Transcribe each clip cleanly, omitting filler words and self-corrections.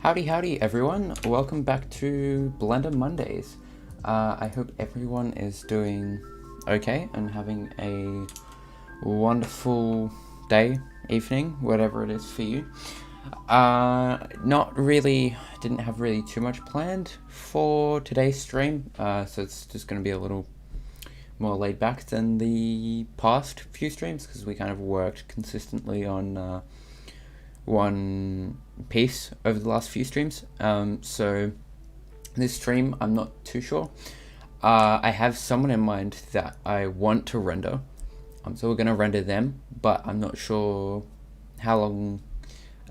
Howdy everyone, welcome back to Blender Mondays. I hope everyone is doing okay and having a wonderful day, evening, whatever it is for you. Didn't have really too much planned for today's stream, so it's just going to be a little more laid back than the past few streams because we kind of worked consistently on one piece over the last few streams. So this stream, I'm not too sure. I have someone in mind that I want to render. So we're going to render them, but I'm not sure how long,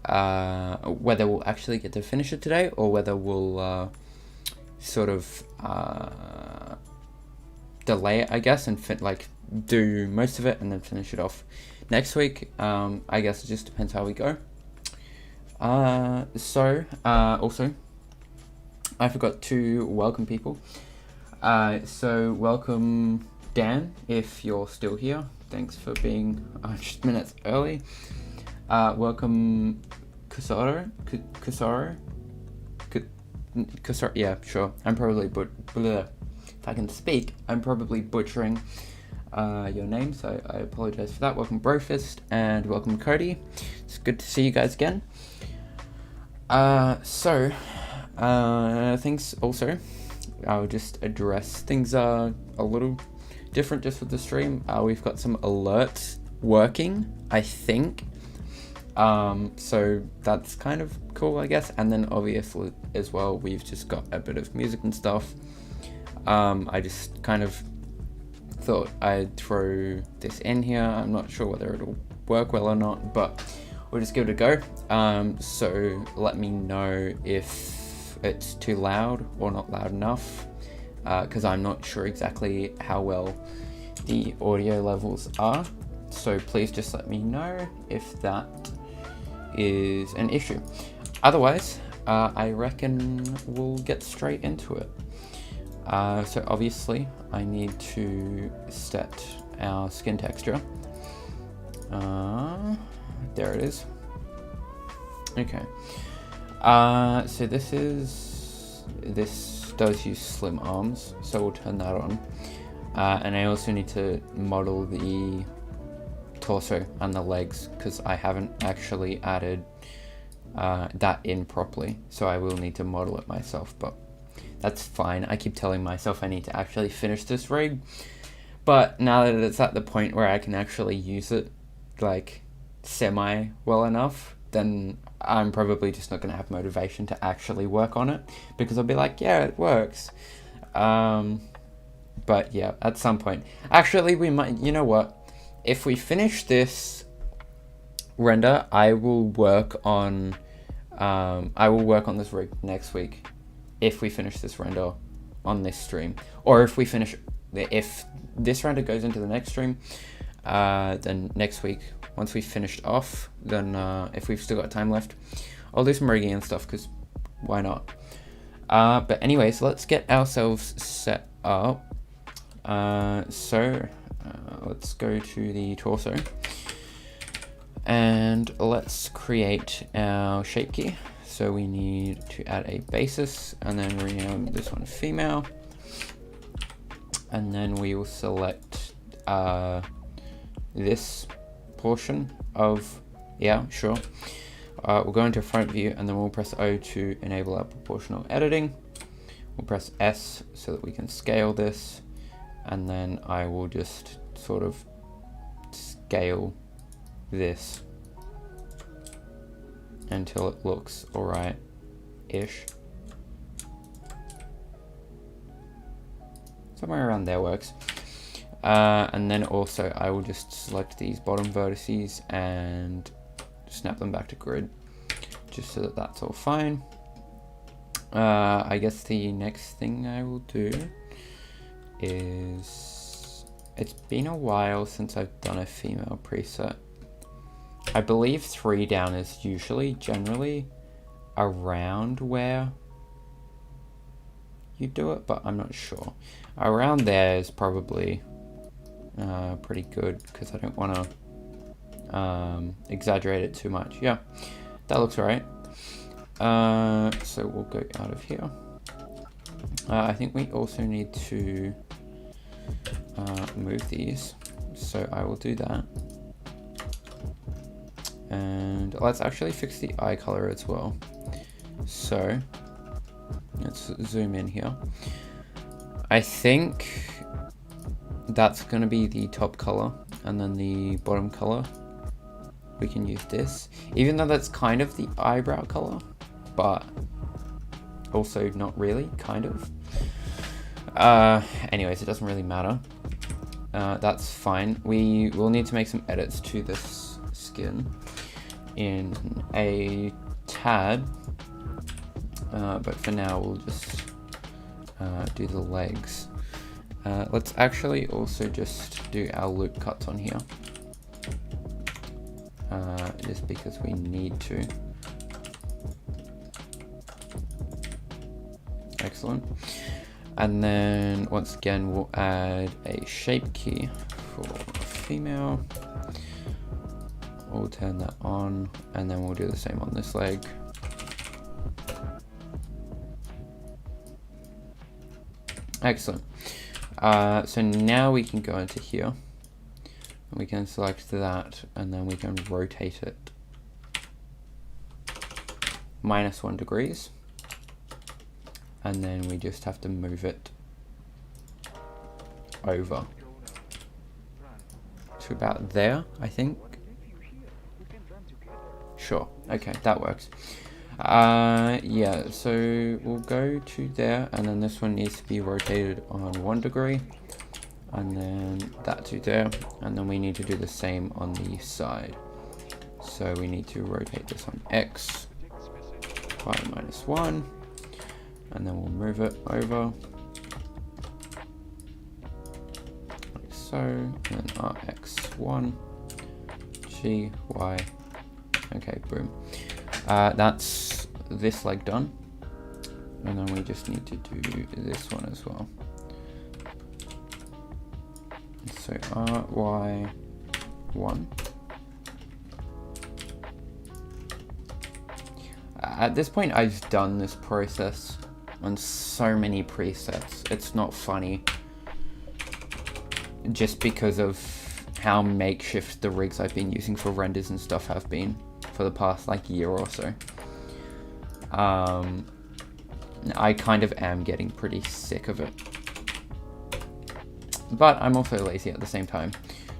whether we'll actually get to finish it today or whether we'll sort of delay it, I guess, and do most of it and then finish it off next week. I guess it just depends how we go. Also, I forgot to welcome people. So welcome Dan, if you're still here. Thanks for being just minutes early. Welcome Kusaro. Yeah, sure. I'm probably if I can speak, I'm probably butchering your name, so I apologize for that. Welcome Brofist and welcome Cody. It's good to see you guys again. Things also, I'll just address things are a little different just with the stream. We've got some alerts working, I think. So that's kind of cool, I guess. And then obviously as well, we've just got a bit of music and stuff. I just kind of thought I'd throw this in here. I'm not sure whether it'll work well or not, but we'll just give it a go. So let me know if it's too loud or not loud enough, because I'm not sure exactly how well the audio levels are. So please just let me know if that is an issue. Otherwise, I reckon we'll get straight into it. So obviously I need to set our skin texture. There it is. Okay. So this does use slim arms, so we'll turn that on. And I also need to model the torso and the legs because I haven't actually added that in properly, so I will need to model it myself, but that's fine. I keep telling myself I need to actually finish this rig, but now that it's at the point where I can actually use it like semi well enough, then I'm probably just not going to have motivation to actually work on it because I'll be like, yeah, it works. But yeah, at some point, actually we might, you know what, if we finish this render, I will work on this rig next week if we finish this render on this stream, or if this render goes into the next stream, then next week, once we've finished off, then if we've still got time left, I'll do some rigging and stuff, because why not? But anyways, let's get ourselves set up. Let's go to the torso, and let's create our shape key. So we need to add a basis, and then rename this one female, and then we will select this portion of, yeah, sure. We'll go into front view, and then we'll press O to enable our proportional editing. We'll press S so that we can scale this, and then I will just sort of scale this until it looks alright-ish. Somewhere around there works. And then also I will just select these bottom vertices and snap them back to grid, just so that that's all fine. I guess the next thing I will do is, it's been a while since I've done a female preset. I believe 3 down is generally around where you do it, but I'm not sure. Around there is probably pretty good because I don't want to exaggerate it too much. Yeah, that looks alright. So we'll go out of here. I think we also need to move these. So I will do that. And let's actually fix the eye color as well. So let's zoom in here. I think that's going to be the top color, and then the bottom color, we can use this. Even though that's kind of the eyebrow color, but also not really, kind of. Anyways, it doesn't really matter. That's fine. We will need to make some edits to this skin in a tad, but for now we'll just do the legs. Let's actually also just do our loop cuts on here, just because we need to. Excellent. And then once again we'll add a shape key for female. We'll turn that on, and then we'll do the same on this leg. Excellent. So now we can go into here. We can select that, and then we can rotate it -1 degrees. And then we just have to move it over to about there, I think. Sure, okay, that works. Yeah, so we'll go to there, and then this one needs to be rotated on 1 degree, and then that to there, and then we need to do the same on the side. So we need to rotate this on X by -1, and then we'll move it over like so, and then RX1, G, Y. Okay, boom. That's this leg done, and then we just need to do this one as well. So RY1. At this point, I've done this process on so many presets. It's not funny, just because of how makeshift the rigs I've been using for renders and stuff have been for the past like year or so. I kind of am getting pretty sick of it, but I'm also lazy at the same time.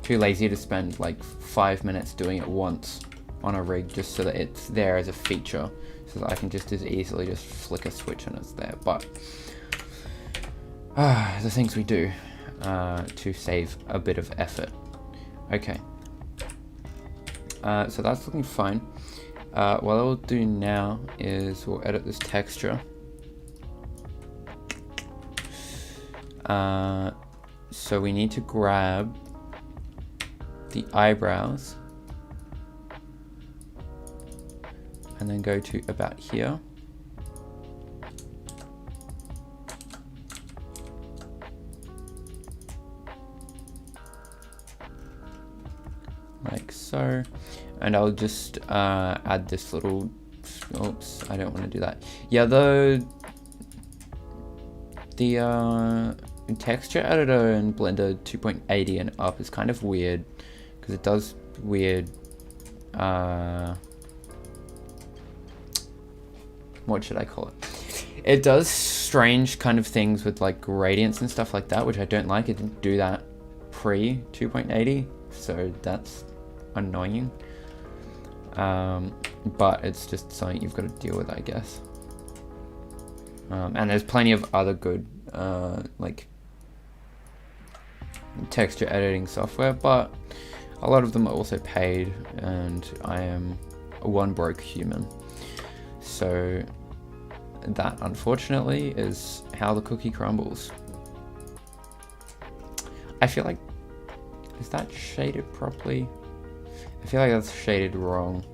Too lazy to spend like 5 minutes doing it once on a rig just so that it's there as a feature, so that I can just as easily just flick a switch and it's there. But the things we do to save a bit of effort. Okay, so that's looking fine. What I'll do now is we'll edit this texture. So we need to grab the eyebrows and then go to about here. Like so. And I'll just add this little, oops, I don't want to do that. Yeah, the texture editor in Blender 2.80 and up is kind of weird, because it does weird, what should I call it? It does strange kind of things with like gradients and stuff like that, which I don't like. It didn't do that pre 2.80, so that's annoying. But it's just something you've got to deal with, I guess. And there's plenty of other good like texture editing software, but a lot of them are also paid, and I am one broke human, so that unfortunately is how the cookie crumbles. I feel like, is that shaded properly? I feel like that's shaded wrong,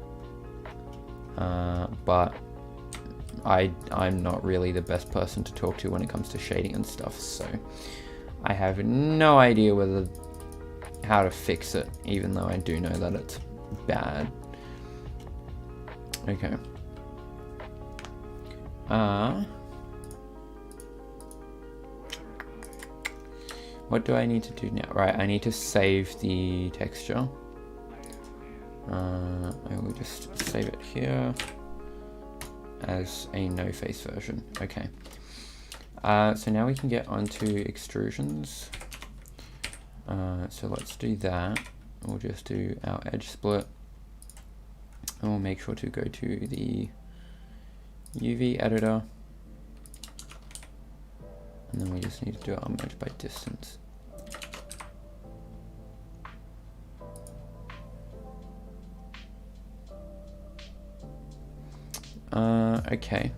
but I'm not really the best person to talk to when it comes to shading and stuff, so I have no idea how to fix it, even though I do know that it's bad. Okay. What do I need to do now? Right, I need to save the texture. I will just save it here as a no face version. Okay. So now we can get onto extrusions. So let's do that. We'll just do our edge split. And we'll make sure to go to the UV editor. And then we just need to do our merge by distance. Okay.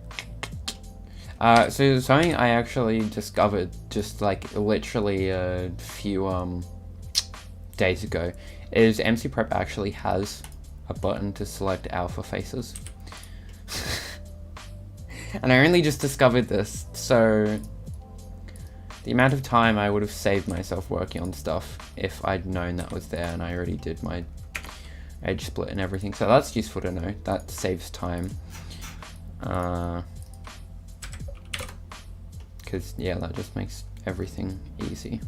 So something I actually discovered just like literally a few days ago is MC Prep actually has a button to select alpha faces. And I only just discovered this, so the amount of time I would have saved myself working on stuff if I'd known that was there, and I already did my edge split and everything, so that's useful to know. That saves time. Because yeah, that just makes everything easy.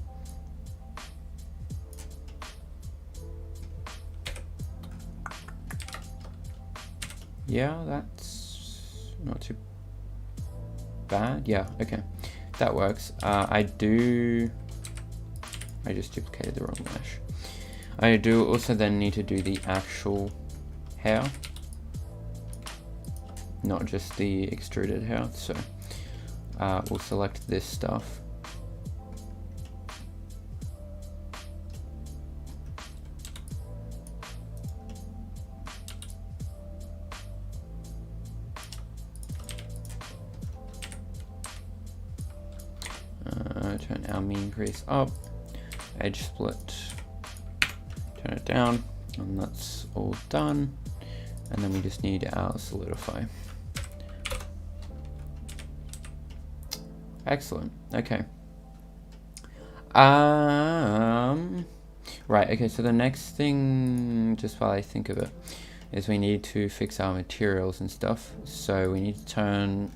Yeah, that's not too bad. Yeah, okay, that works. I just duplicated the wrong mesh. I do also then need to do the actual hair, not just the extruded hair. So we'll select this stuff. Turn our mean crease up, edge split, turn it down, and that's all done. And then we just need our solidify. Excellent. Okay. Right. Okay. So the next thing, just while I think of it, is we need to fix our materials and stuff. So we need to turn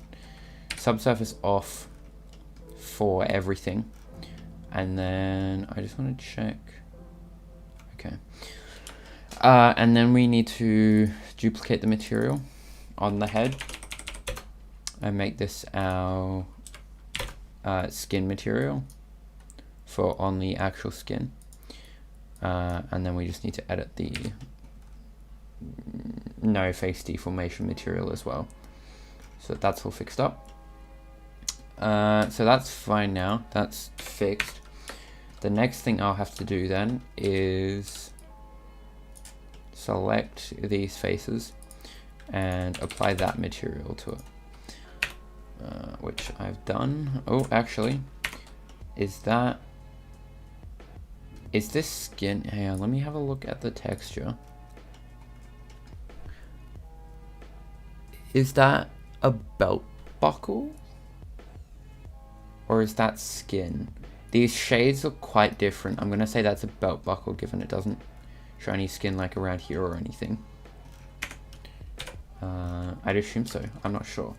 subsurface off for everything, and then I just want to check. Okay. And then we need to duplicate the material on the head and make this our skin material for on the actual skin. And then we just need to edit the no face deformation material as well. So that's all fixed up. So that's fine now, that's fixed. The next thing I'll have to do then is select these faces and apply that material to it, which I've done. Oh, actually, is this skin? Hang on, let me have a look at the texture. Is that a belt buckle? Or is that skin? These shades look quite different. I'm gonna say that's a belt buckle, given it doesn't show any skin like around here or anything. I'd assume so, I'm not sure.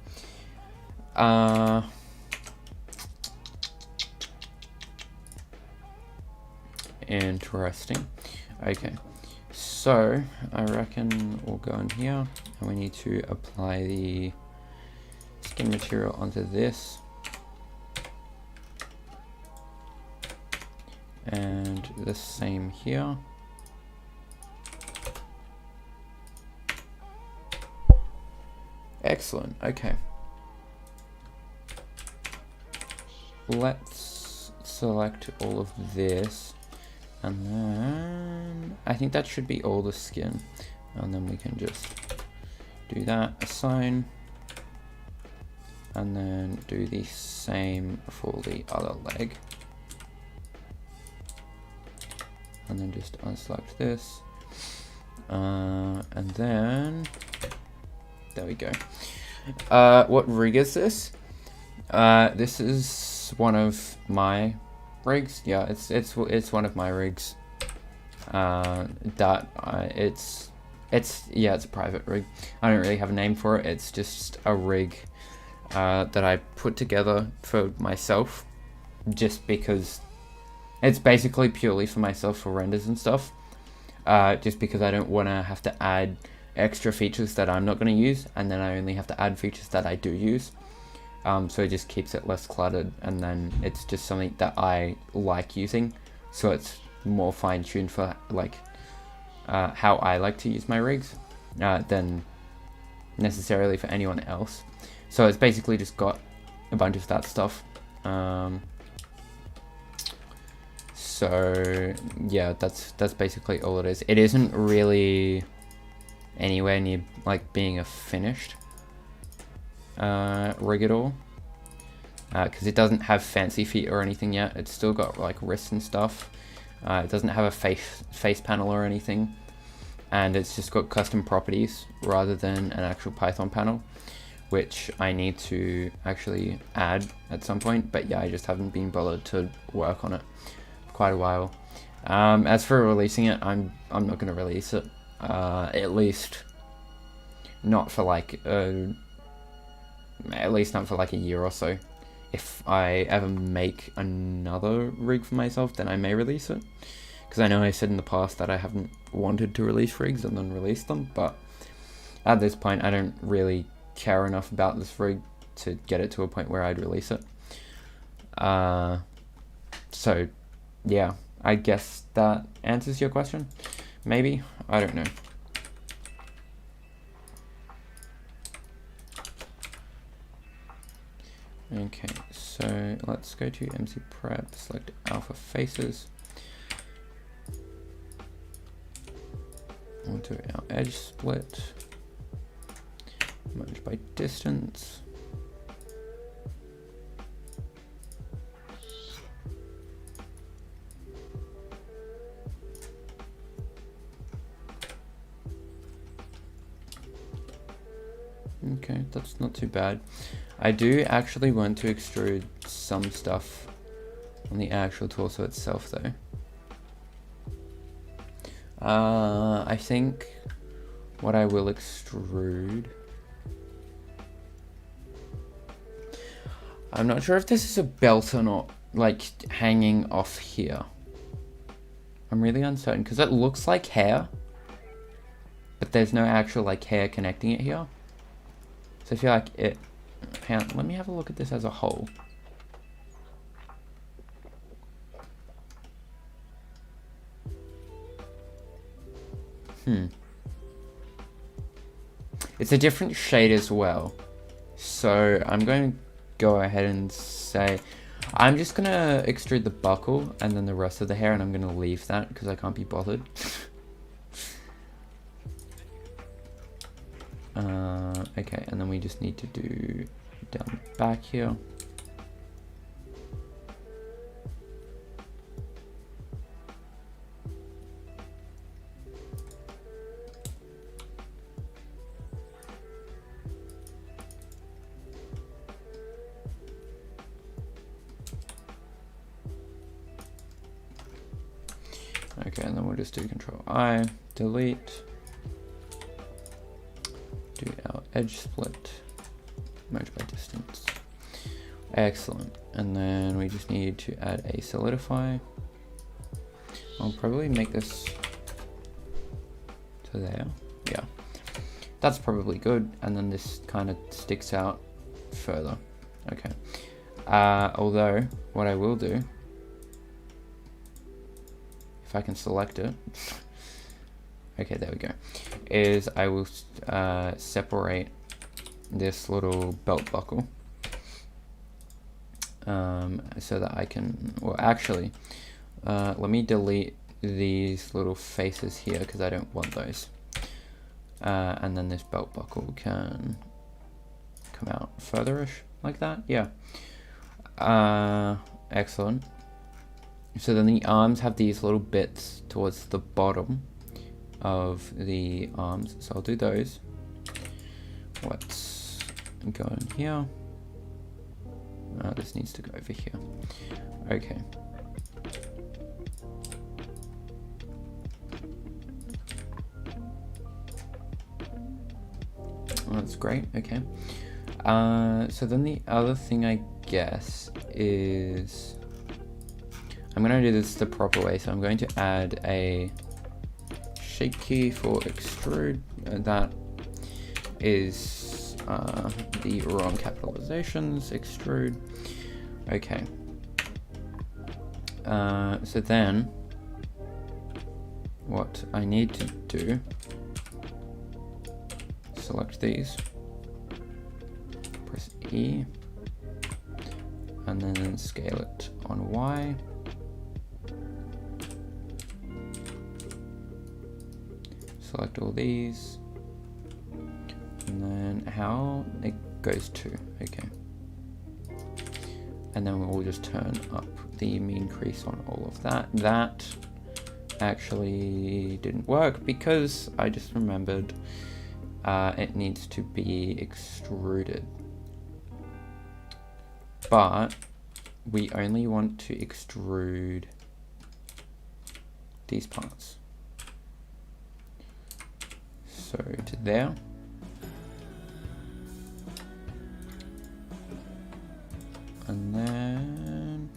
Interesting. Okay, so I reckon we'll go in here and we need to apply the skin material onto this. And the same here. Excellent, okay. Let's select all of this, and then I think that should be all the skin. And then we can just do that, assign, and then do the same for the other leg. And then just unselect this, and then there we go. What rig is this? This is one of my rigs. Yeah, it's one of my rigs. It's a private rig. I don't really have a name for it. It's just a rig that I put together for myself, just because it's basically purely for myself for renders and stuff. Just because I don't want to have to add extra features that I'm not going to use, and then I only have to add features that I do use. So it just keeps it less cluttered, and then it's just something that I like using, so it's more fine-tuned for like how I like to use my rigs than necessarily for anyone else. So it's basically just got a bunch of that stuff. So yeah, that's basically all it is. It isn't really anywhere near like being a finished rig at all, because it doesn't have fancy feet or anything yet. It's still got like wrists and stuff. It doesn't have a face panel or anything, and it's just got custom properties rather than an actual Python panel, which I need to actually add at some point. But yeah, I just haven't been bothered to work on it for quite a while. As for releasing it, I'm not going to release it, at least not for like a year or so. If I ever make another rig for myself, then I may release it, because I know I said in the past that I haven't wanted to release rigs and then release them, but at this point I don't really care enough about this rig to get it to a point where I'd release it. So yeah, I guess that answers your question, maybe, I don't know. Okay, so let's go to MC Prep, select alpha faces. We'll do our edge split, merge by distance. Okay, that's not too bad. I do actually want to extrude some stuff on the actual torso itself though. I think what I will extrude, I'm not sure if this is a belt or not, like hanging off here. I'm really uncertain because it looks like hair, but there's no actual like hair connecting it here. So I feel like it, hang on, let me have a look at this as a whole. It's a different shade as well. So I'm going to go ahead and say, I'm just going to extrude the buckle and then the rest of the hair, and I'm going to leave that because I can't be bothered. Okay, and then we just need to do down the back here. Okay, and then we'll just do Control I, delete, do our edge split, merge by distance. Excellent. And then we just need to add a Solidify. I'll probably make this to there. Yeah, that's probably good. And then this kind of sticks out further. Okay. Although what I will do, if I can select it, okay, there we go, is I will separate this little belt buckle so that I can, well actually, let me delete these little faces here because I don't want those. And then this belt buckle can come out furtherish like that, yeah. Excellent. So then the arms have these little bits towards the bottom of the arms, so I'll do those. Let's go in here. This needs to go over here. Okay. Well, that's great. Okay. So then the other thing I guess is I'm going to do this the proper way. So I'm going to add a shape key for extrude. That is the wrong capitalizations, extrude. Okay. So then what I need to do, select these, press E, and then scale it on Y. Select all these, and then how it goes to, okay. And then we'll just turn up the mean crease on all of that. That actually didn't work because I just remembered it needs to be extruded. But we only want to extrude these parts. So to there. And then,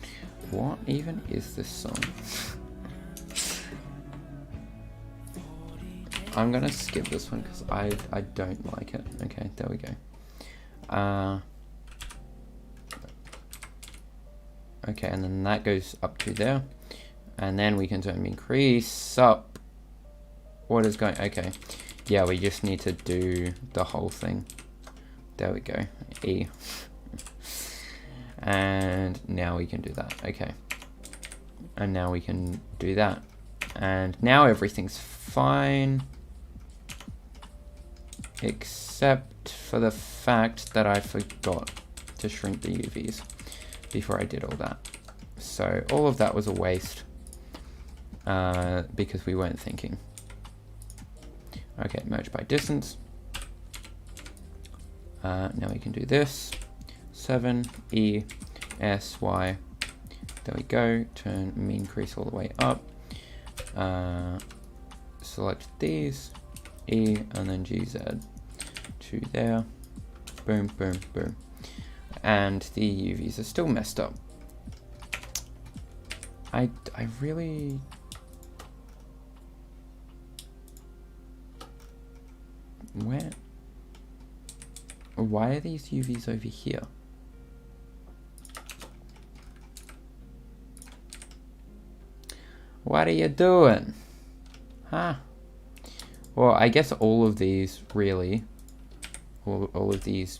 what even is this song? I'm gonna skip this one because I don't like it. Okay, there we go. Okay, and then that goes up to there. And then we can turn increase up. What is going, okay. Yeah, we just need to do the whole thing. There we go, E. And now we can do that, okay. And now we can do that. And now everything's fine. Except for the fact that I forgot to shrink the UVs before I did all that. So all of that was a waste because we weren't thinking. Okay, merge by distance. Now we can do this. 7, E, S, Y. There we go. Turn mean crease all the way up. Select these. E, and then GZ to there. Boom, boom, boom. And the UVs are still messed up. I really... Where? Why are these UVs over here? What are you doing? Huh? Well, I guess all of these really, all of these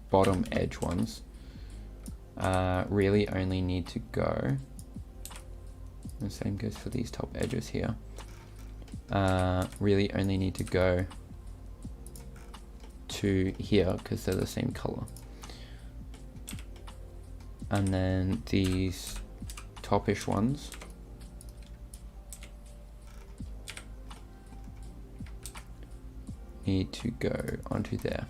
bottom edge ones really only need to go. The same goes for these top edges here. Really only need to go to here because they're the same color. And then these topish ones need to go onto there.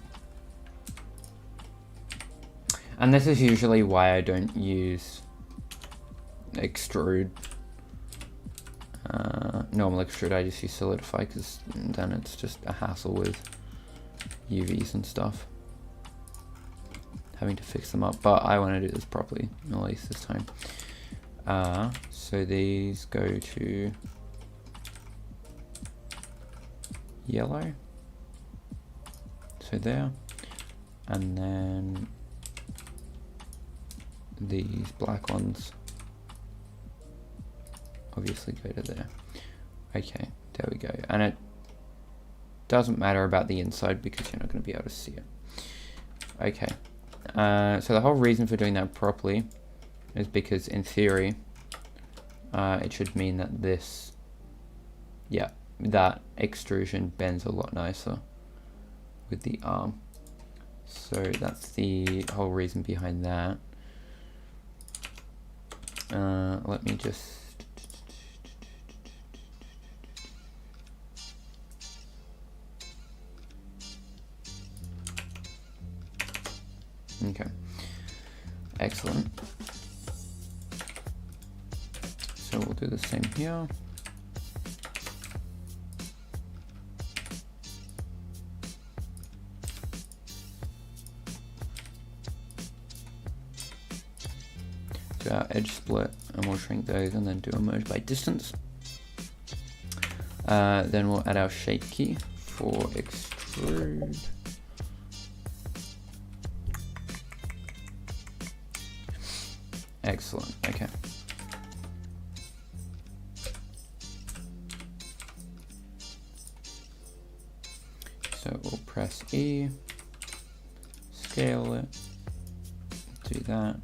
And this is usually why I don't use extrude. Normal extrude, I just use Solidify because then it's just a hassle with UVs and stuff. Having to fix them up, but I want to do this properly, at least this time. So these go to yellow. So there, and then these black ones obviously go to there. Okay, there we go. And it doesn't matter about the inside because you're not going to be able to see it. Okay, so the whole reason for doing that properly is because in theory it should mean that this, yeah, that extrusion bends a lot nicer with the arm. So that's the whole reason behind that. Let me just okay, excellent. So we'll do the same here. do our edge split, and we'll shrink those and then do a merge by distance. Then we'll add our shape key for extrude. Excellent, okay. So we'll press E, scale it, do that.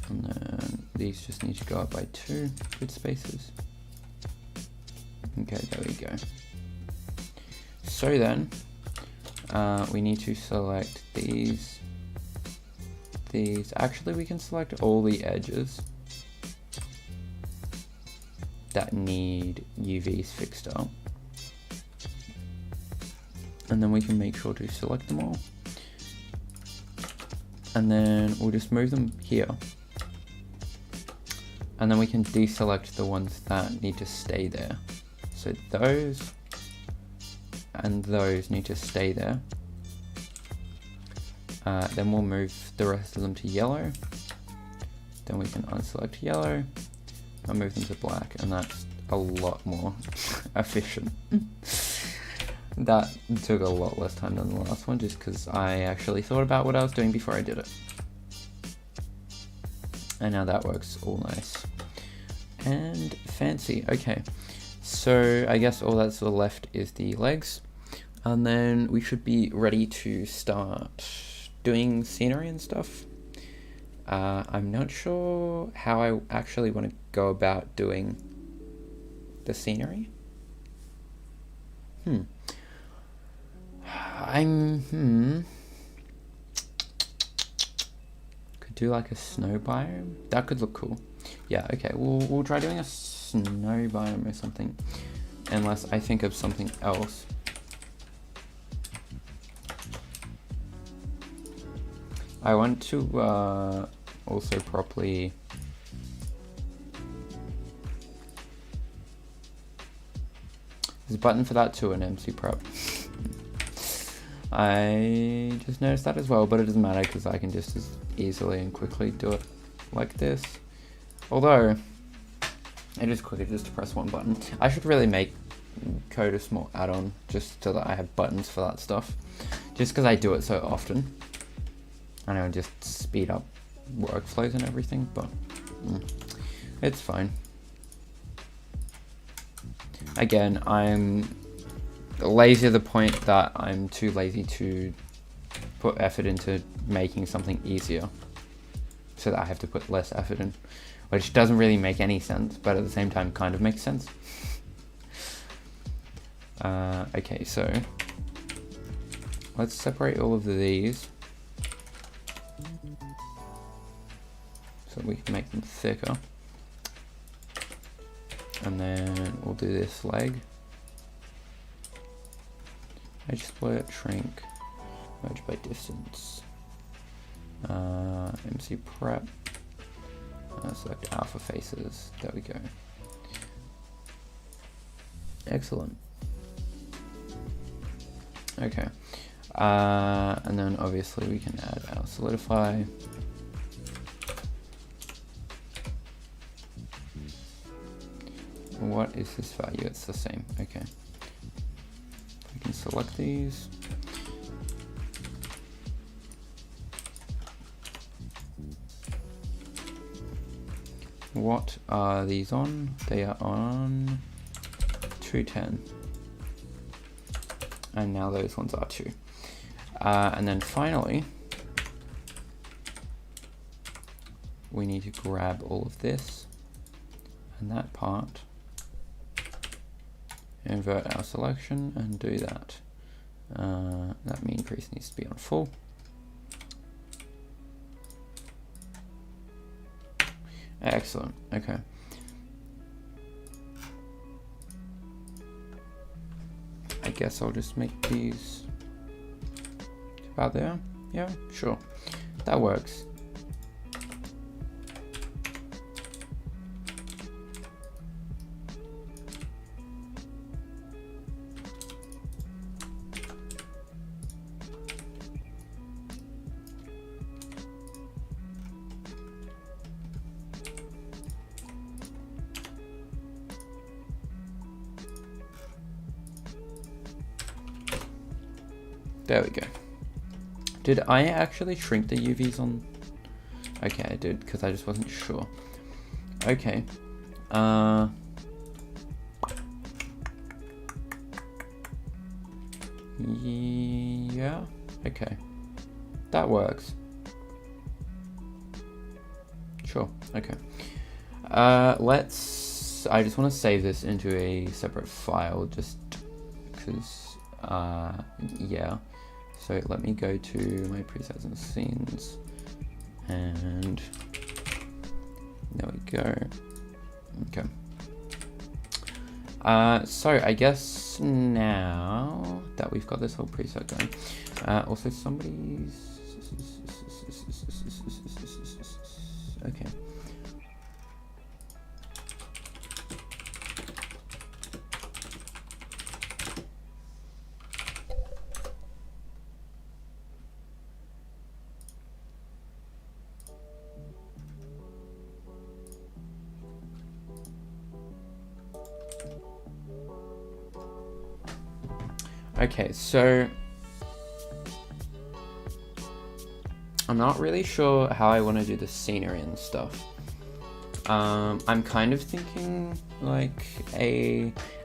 And then these just need to go up by 2 grid spaces. Okay, there we go. So then, we need to select these. Actually, we can select all the edges that need UVs fixed up. And then we can make sure to select them all. And then we'll just move them here. And then we can deselect the ones that need to stay there. So those and those need to stay there. Then we'll move the rest of them to yellow. Then we can unselect yellow and move them to black, and that's a lot more efficient. That took a lot less time than the last one, just because I actually thought about what I was doing before I did it. And now that works all nice and fancy. Okay, so I guess all that's left is the legs, and then we should be ready to start doing scenery and stuff. I'm not sure how I actually want to go about doing the scenery. Could do like a snow biome. That could look cool. Yeah, okay, we'll try doing a snow biome or something, unless I think of something else. I want to also properly there's a button for that too in MC Prep. I just noticed that as well, but it doesn't matter because I can just as easily and quickly do it like this. Although it is quicker just to press one button. I should really make code a small add-on just so that I have buttons for that stuff, just because I do it so often. I know, just speed up workflows and everything, but it's fine. Again, I'm lazy to the point that I'm too lazy to put effort into making something easier, so that I have to put less effort in, which doesn't really make any sense, but at the same time kind of makes sense. Okay, so let's separate all of these so we can make them thicker. And then we'll do this leg. Edge split, shrink, merge by distance. MC prep. Select alpha faces. There we go. Excellent. Okay. And then obviously we can add our solidify. What is this value? It's the same. Okay. We can select these. What are these on? They are on 210. And now those ones are 2. And then finally, we need to grab all of this and that part, invert our selection and do that. That mean increase needs to be on full. Excellent, okay. I guess I'll just make these about there. Yeah, sure, that works. There we go. Did I actually shrink the UVs on? Okay, I did, because I just wasn't sure. Okay. Yeah. Okay. That works. Sure. Okay. Let's. I just want to save this into a separate file, just because. Yeah. So let me go to my presets and scenes, and there we go. Okay. So I guess now that we've got this whole preset going, also somebody's. Okay. Okay, so I'm not really sure how I want to do the scenery and stuff. I'm kind of thinking like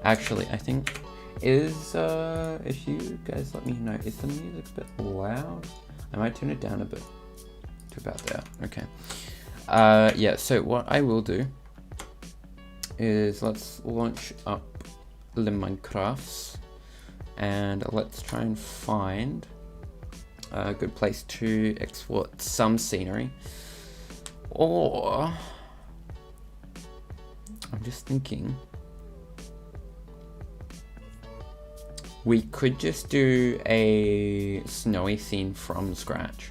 actually I think if you guys let me know, is the music a bit loud? I might turn it down a bit to about there. Okay. Yeah, so what I will do is let's launch up the Minecrafts and let's try and find a good place to export some scenery. Or I'm just thinking we could just do a snowy scene from scratch.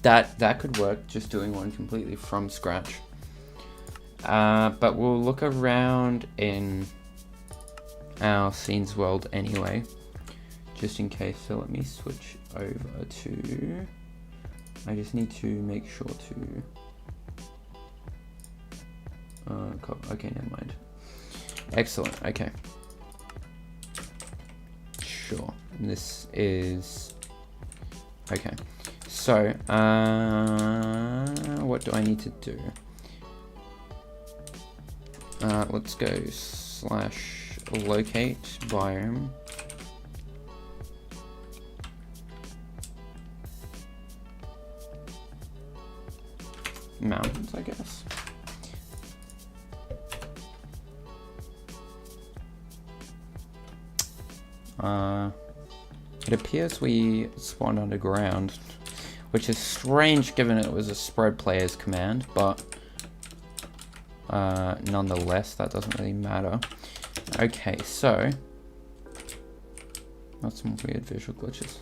That could work, just doing one completely from scratch. But we'll look around in our scenes world anyway, just in case. So let me switch over to, I just need to make sure to, okay, never mind. Excellent, okay. Sure, this is, okay. So, what do I need to do? Let's go / locate biome. Mountains, I guess. It appears we spawned underground, which is strange given it was a spread player's command, but nonetheless, that doesn't really matter. Okay, so that's some weird visual glitches.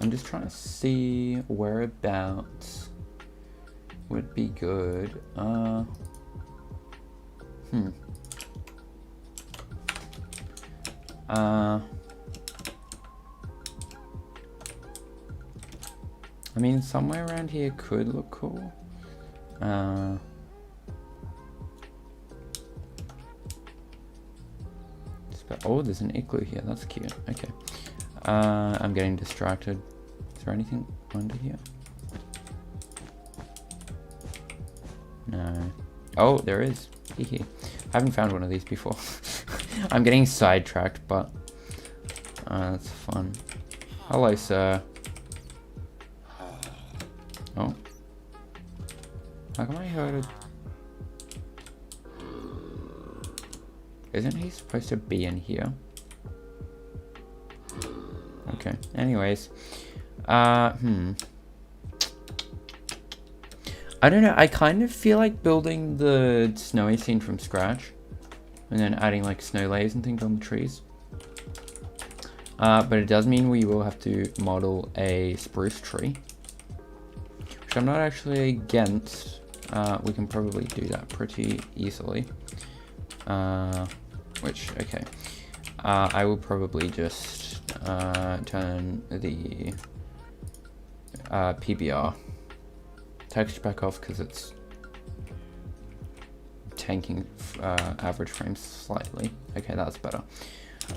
I'm just trying to see whereabouts would be good. I mean, somewhere around here could look cool. Oh, there's an igloo here. That's cute. Okay. I'm getting distracted. Is there anything under here? No. Oh, there is. Hehe. I haven't found one of these before. I'm getting sidetracked, but that's fun. Hello, sir. Oh. How come I heard it? Isn't he supposed to be in here? Okay, anyways. I don't know, I kind of feel like building the snowy scene from scratch. and then adding like snow layers and things on the trees. But it does mean we will have to model a spruce tree, which I'm not actually against. We can probably do that pretty easily. Okay. I will probably just turn the PBR texture back off because it's tanking average frames slightly. Okay, that's better.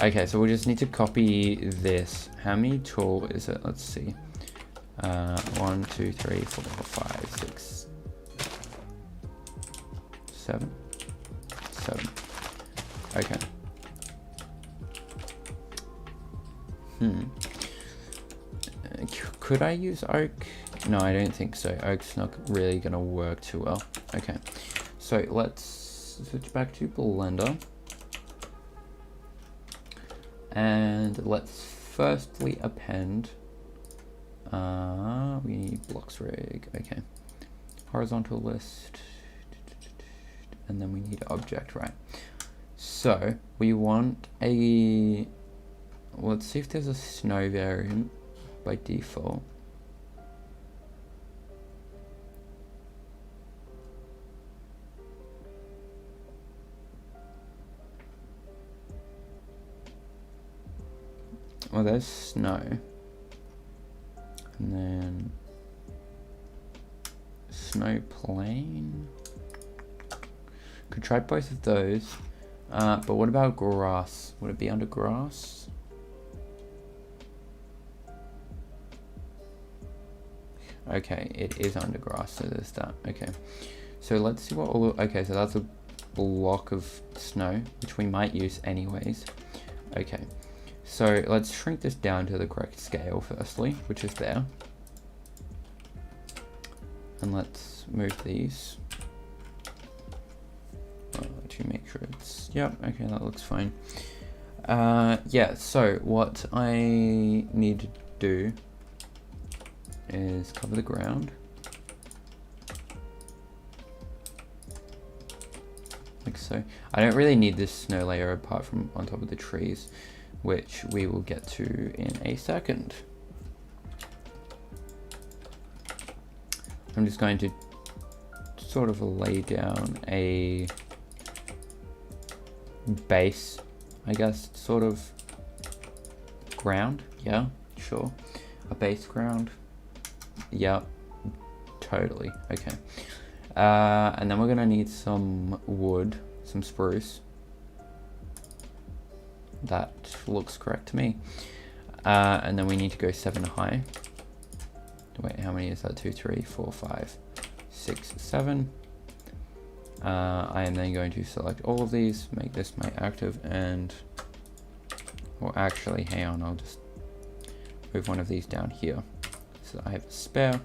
Okay, so we just need to copy this. How many tall is it? Let's see. 1, 2, 3, 4, 5, 6, 7. 7. Okay. Could I use oak? No, I don't think so. Oak's not really gonna work too well. Okay, so let's switch back to Blender. And let's firstly append, we need blocks rig, okay. Horizontal list, and then we need object, right? So we want a, let's see if there's a snow variant by default. Well, there's snow, and then snow plane. Could try both of those, but what about grass? Would it be under grass? Okay, it is under grass, so there's that. Okay, so let's see what all. Okay, so that's a block of snow, which we might use anyways. Okay. So let's shrink this down to the correct scale firstly, which is there. And let's move these to make sure it's, yep, okay, that looks fine. Yeah, so what I need to do is cover the ground. Like so. I don't really need this snow layer apart from on top of the trees, which we will get to in a second. I'm just going to sort of lay down a base, I guess, sort of ground. Yeah, sure. A base ground. Yeah, totally. Okay. And then we're gonna need some wood, some spruce. That looks correct to me. And then we need to go 7 high. Wait, how many is that? 2, 3, 4, 5, 6, 7. I am then going to select all of these, make this my active, and, well, actually, hang on, I'll just move one of these down here so I have a spare.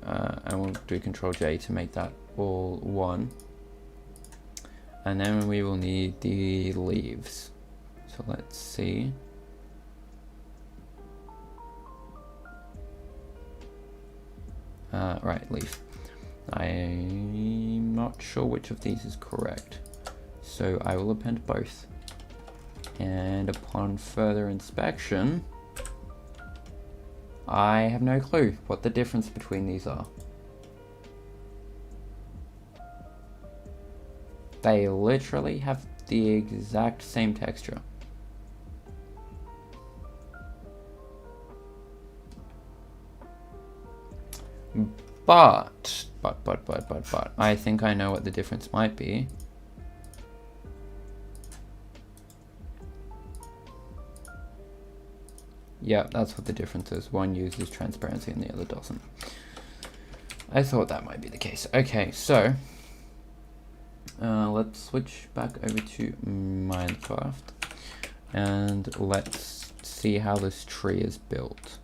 And we'll do Control J to make that all one. And then we will need the leaves. So let's see. Right, leaf. I'm not sure which of these is correct, so I will append both. And upon further inspection, I have no clue what the difference between these are. They literally have the exact same texture. But, I think I know what the difference might be. Yeah, that's what the difference is. One uses transparency and the other doesn't. I thought that might be the case. Okay, so let's switch back over to Minecraft and let's see how this tree is built.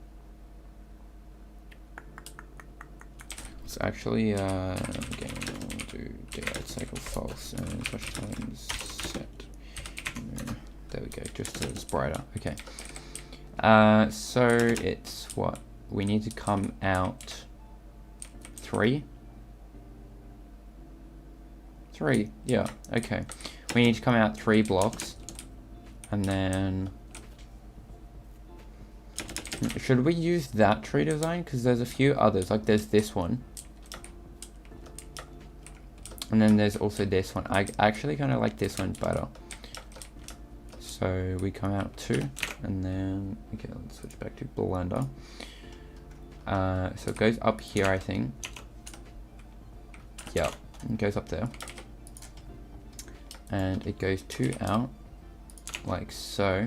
It's actually okay, we'll do daylight cycle false and touch times set. There we go, just so it's brighter. Okay. So it's what? We need to come out 3. 3, yeah, okay. We need to come out 3 blocks. And then... should we use that tree design? Because there's a few others, like there's this one. And then there's also this one. I actually kind of like this one better. So we come out 2, and then, okay, let's switch back to Blender. So it goes up here, I think. Yeah, it goes up there. And it goes 2 out, like so.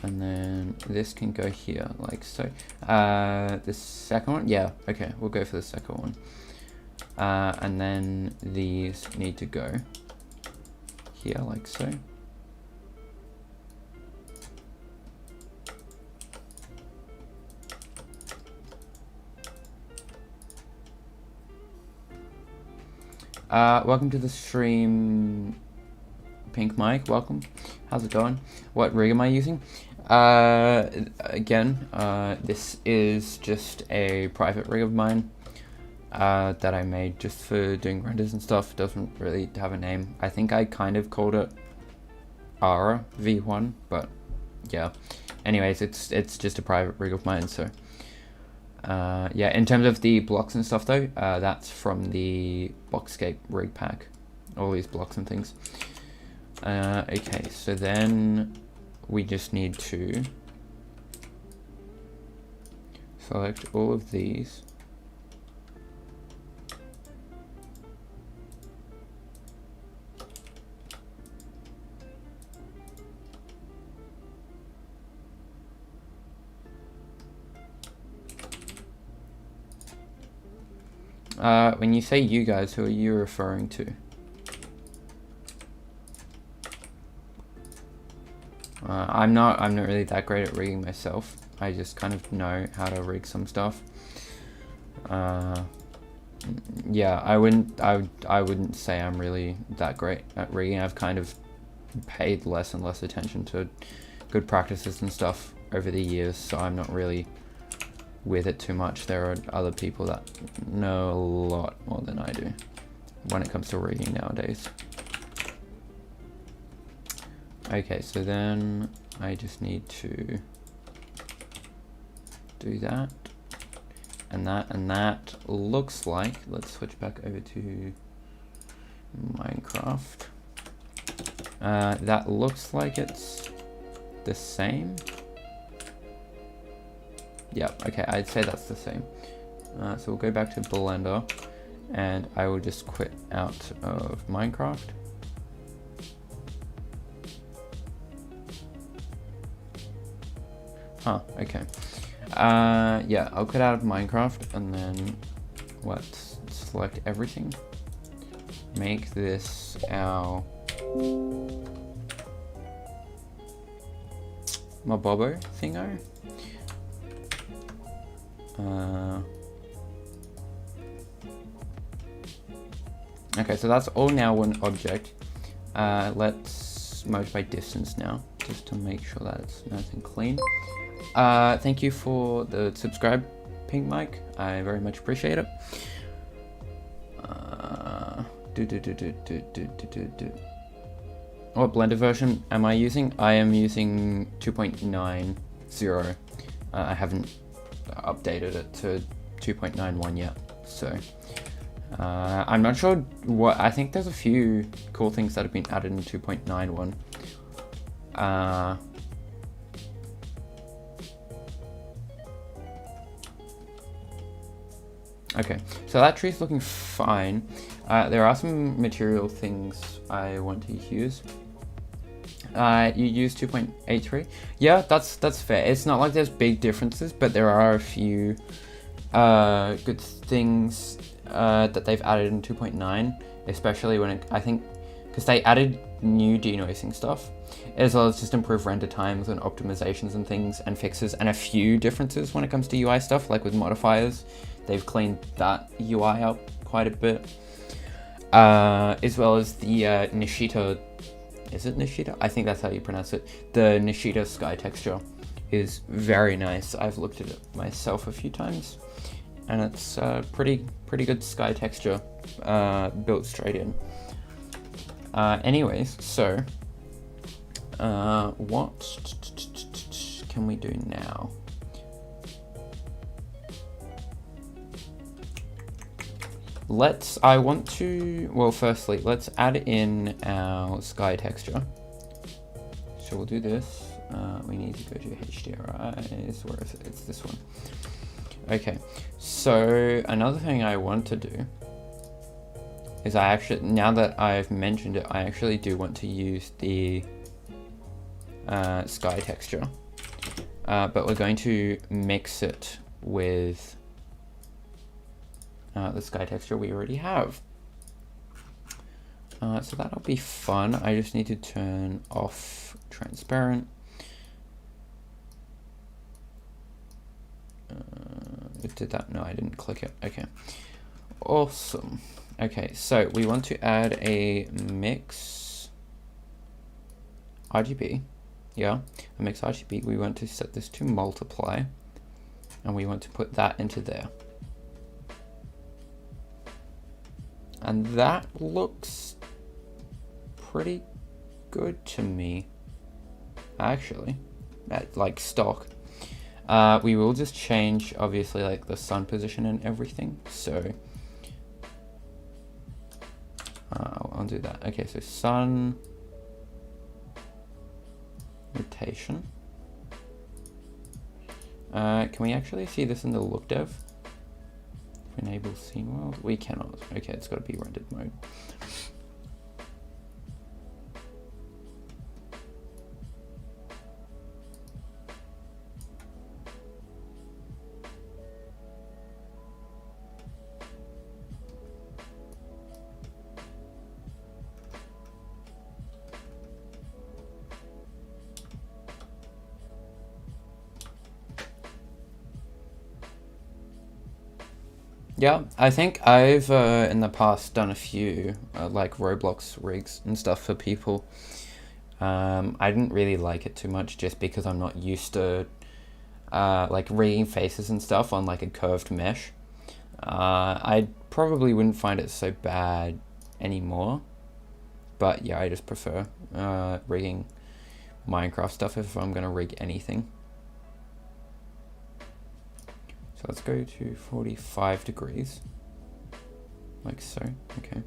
And then this can go here, like so. The second one, yeah, okay, we'll go for the second one. And then these need to go here, like so. Welcome to the stream, Pink Mike, welcome. How's it going? What rig am I using? Again, this is just a private rig of mine that I made just for doing renders and stuff. Doesn't really have a name. I think I kind of called it Ara V1, but yeah. Anyways, it's just a private rig of mine, so yeah, in terms of the blocks and stuff though, that's from the Boxscape rig pack. All these blocks and things. Okay, so then we just need to select all of these. When you say you guys, who are you referring to? I'm not really that great at rigging myself. I just kind of know how to rig some stuff. Yeah, I wouldn't say I'm really that great at rigging. I've kind of paid less and less attention to good practices and stuff over the years, so I'm not really with it too much. There are other people that know a lot more than I do when it comes to rigging nowadays. Okay, so then I just need to do that, and that looks like, let's switch back over to Minecraft. That looks like it's the same. Yeah, okay, I'd say that's the same. So we'll go back to Blender, and I will just quit out of Minecraft. Huh, okay. Yeah, I'll quit out of Minecraft, and then let's select everything. Make this our Mabobo thingo. Okay, so that's all now one object. Let's merge by distance now, just to make sure that it's nice and clean. Thank you for the subscribe, Pink Mike. I very much appreciate it. What Blender version am I using? I am using 2.90. I haven't updated it to 2.91 yet, so I'm not sure what. I think there's a few cool things that have been added in 2.91. Okay, so that tree's looking fine. There are some material things I want to use. You use 2.83. Yeah, that's fair. It's not like there's big differences, but there are a few good things that they've added in 2.9, especially when I think because they added new denoising stuff, as well as just improved render times and optimizations and things and fixes, and a few differences when it comes to UI stuff, like with modifiers. They've cleaned that UI up quite a bit, as well as the Nishita is it Nishida? I think that's how you pronounce it. The Nishida sky texture is very nice. I've looked at it myself a few times, and it's pretty good sky texture, built straight in. Anyways, so what can we do now? Firstly, let's add in our sky texture. So we'll do this. We need to go to HDRIs, where is it? It's this one. Okay, so another thing I want to do is now that I've mentioned it, I actually do want to use the sky texture, but we're going to mix it with the sky texture we already have. So that'll be fun. I just need to turn off transparent. It did that? No, I didn't click it. Okay, awesome. Okay, so we want to add a mix RGB. Yeah, a mix RGB. We want to set this to multiply, and we want to put that into there. And that looks pretty good to me, actually, at like stock. We will just change, obviously, like the sun position and everything. So I'll do that. Okay, so sun rotation. Can we actually see this in the look dev? Enable scene world. We cannot. Okay, it's got to be rendered mode. Yeah, I think I've in the past done a few like Roblox rigs and stuff for people. I didn't really like it too much just because I'm not used to like rigging faces and stuff on like a curved mesh. I probably wouldn't find it so bad anymore, but yeah, I just prefer rigging Minecraft stuff if I'm gonna rig anything. So let's go to 45 degrees, like so, okay.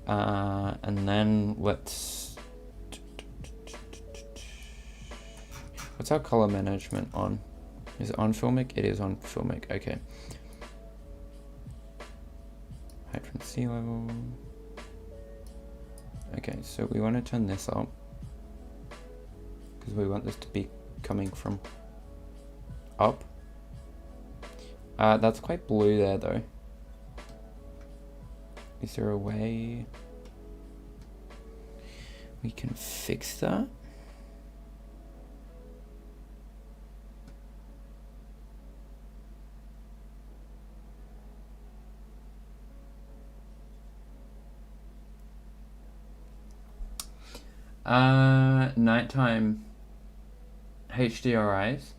And then what's our color management on? Is it on Filmic? It is on Filmic, okay. Height from sea level. Okay, so we want to turn this up, because we want this to be coming from up. That's quite blue there though. Is there a way we can fix that? Nighttime HDRIs.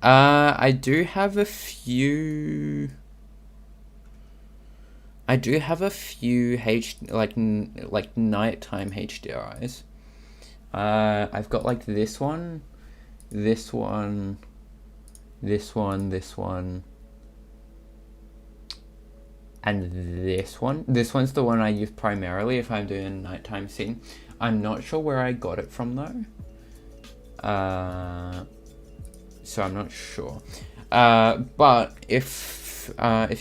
I do have a few like nighttime HDRIs. I've got like this one, this one, this one, this one, and this one. This one's the one I use primarily if I'm doing a nighttime scene. I'm not sure where I got it from though. So I'm not sure. But if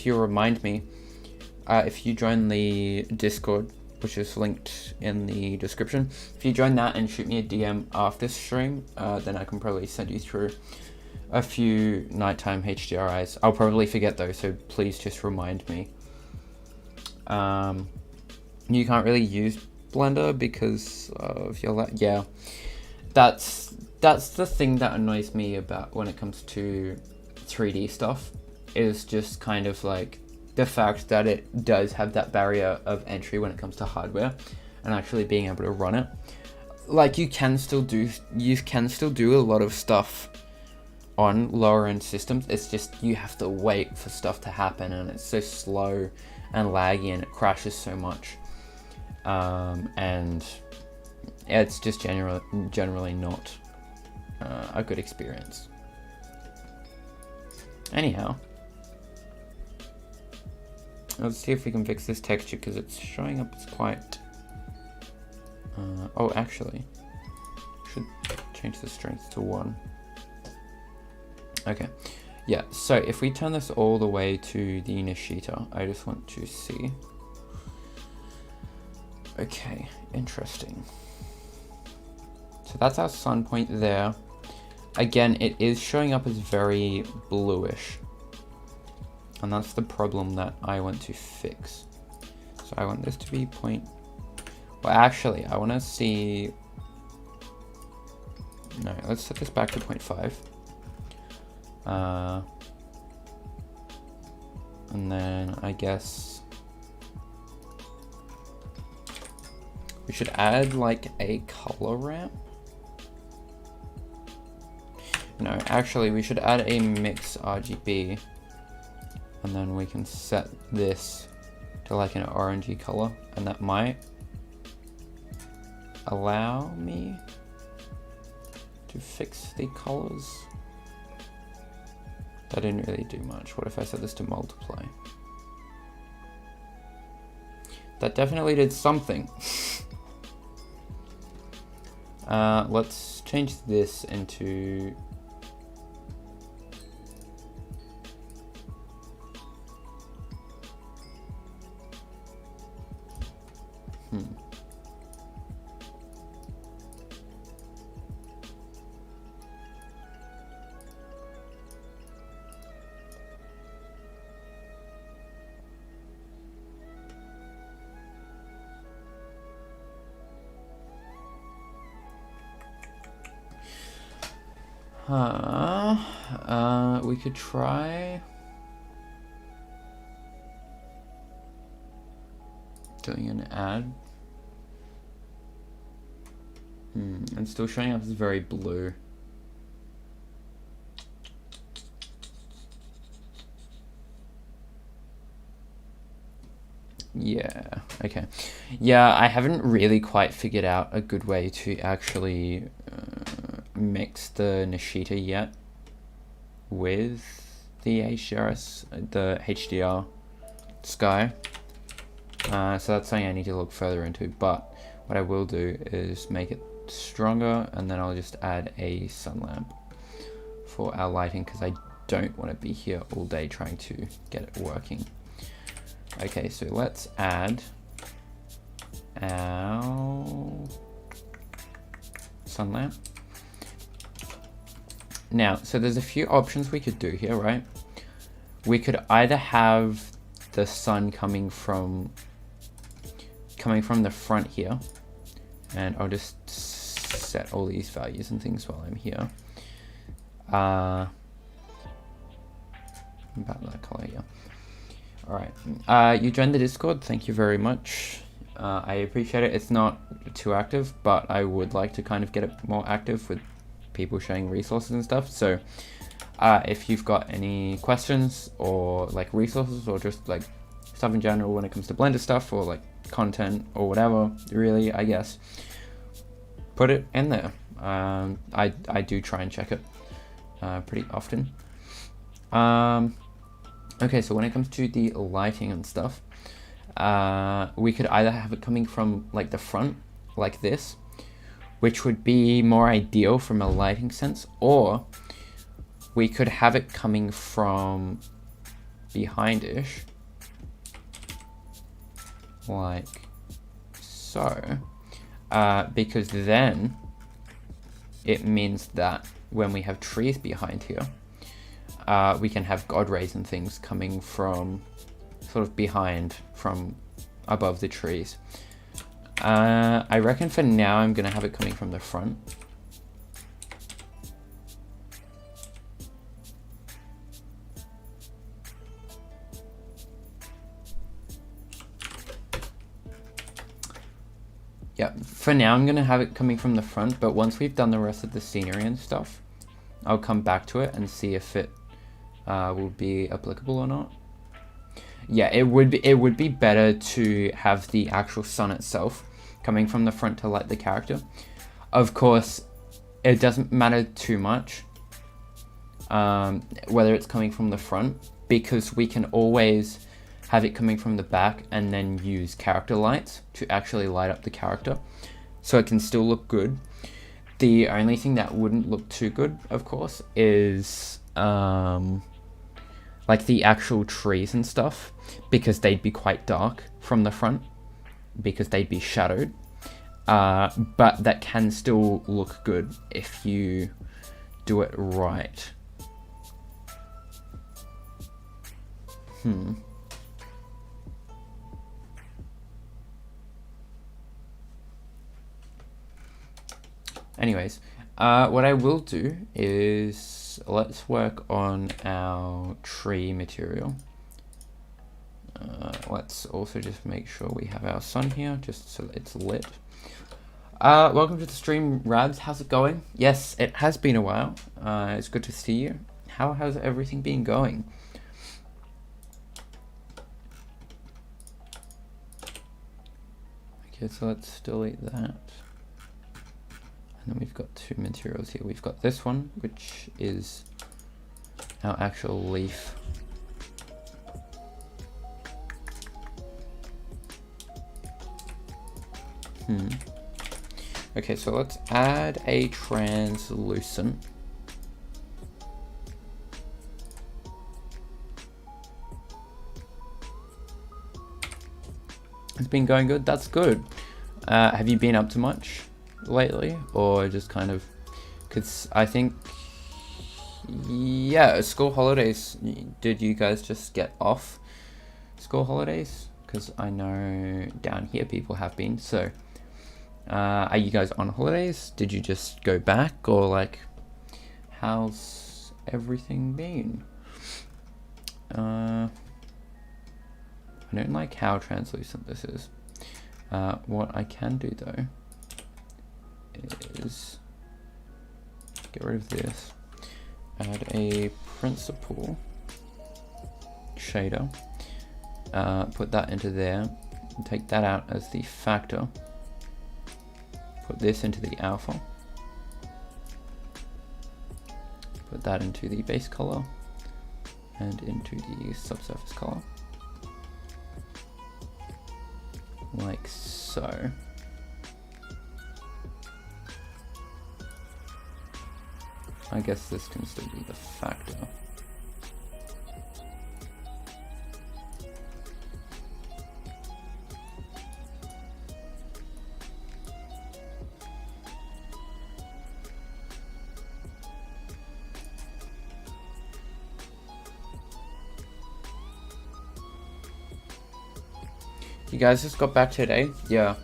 you remind me, if you join the Discord, which is linked in the description, if you join that and shoot me a DM after stream, then I can probably send you through a few nighttime HDRIs. I'll probably forget though, so please just remind me. You can't really use Blender because of your yeah. That's the thing that annoys me about when it comes to 3D stuff. is just kind of like the fact that it does have that barrier of entry when it comes to hardware and actually being able to run it. Like you can still do a lot of stuff on lower end systems. It's just you have to wait for stuff to happen, and it's so slow and laggy, and it crashes so much, and it's just generally not a good experience. Anyhow, let's see if we can fix this texture, because it's showing up as quite oh, actually should change the strength to 1. Okay, yeah, so if we turn this all the way to the Nishita, I just want to see. Okay, interesting. So that's our sun point there. Again, it is showing up as very bluish, and that's the problem that I want to fix. So I want this to be well, actually, I want to see. No, let's set this back to 0.5. And then I guess we should add like a color ramp. No, actually we should add a mix RGB, and then we can set this to like an orangey color, and that might allow me to fix the colors. That didn't really do much. What if I set this to multiply? That definitely did something. Let's change this into we could try doing an ad. And still showing up as very blue. Yeah, okay. Yeah, I haven't really quite figured out a good way to actually mix the Nishita yet with the HDR sky. So that's something I need to look further into, but what I will do is make it stronger, and then I'll just add a sun lamp for our lighting, because I don't want to be here all day trying to get it working. Okay, so let's add our sun lamp. Now, so there's a few options we could do here, right? We could either have the sun coming from the front here, and I'll just set all these values and things while I'm here. About that color here. All right, you joined the Discord. Thank you very much. I appreciate it. It's not too active, but I would like to kind of get it more active with people sharing resources and stuff. So if you've got any questions or like resources, or just like stuff in general when it comes to Blender stuff, or like content or whatever, really, I guess, put it in there. I do try and check it pretty often. Okay, so when it comes to the lighting and stuff, we could either have it coming from like the front, like this, which would be more ideal from a lighting sense, or we could have it coming from behind-ish, like so, because then it means that when we have trees behind here, we can have God rays and things coming from sort of behind, from above the trees. I reckon for now I'm gonna have it coming from the front. Yeah, for now I'm gonna have it coming from the front, but once we've done the rest of the scenery and stuff, I'll come back to it and see if it will be applicable or not. Yeah, it would be better to have the actual sun itself coming from the front to light the character. Of course, it doesn't matter too much whether it's coming from the front, because we can always have it coming from the back and then use character lights to actually light up the character, so it can still look good. The only thing that wouldn't look too good, of course, is like the actual trees and stuff, because they'd be quite dark from the front, because they'd be shadowed. But that can still look good if you do it right. Anyways, what I will do is let's work on our tree material. Let's also just make sure we have our sun here, just so that it's lit. Welcome to the stream, Rads. How's it going? Yes, it has been a while. It's good to see you. How has everything been going? Okay, so let's delete that. And then we've got two materials here. We've got this one, which is our actual leaf. Okay, so let's add a translucent. It's been going good. That's good. Have you been up to much lately, or just kind of, because I think, yeah, school holidays, did you guys just get off school holidays? Because I know down here people have been. So are you guys on holidays? Did you just go back, or like, how's everything been? I don't like how translucent this is. What I can do though is get rid of this, add a principal shader, put that into there, take that out as the factor, put this into the alpha, put that into the base color and into the subsurface color, like so. I guess this can still be the factor. You guys just got back today? Yeah.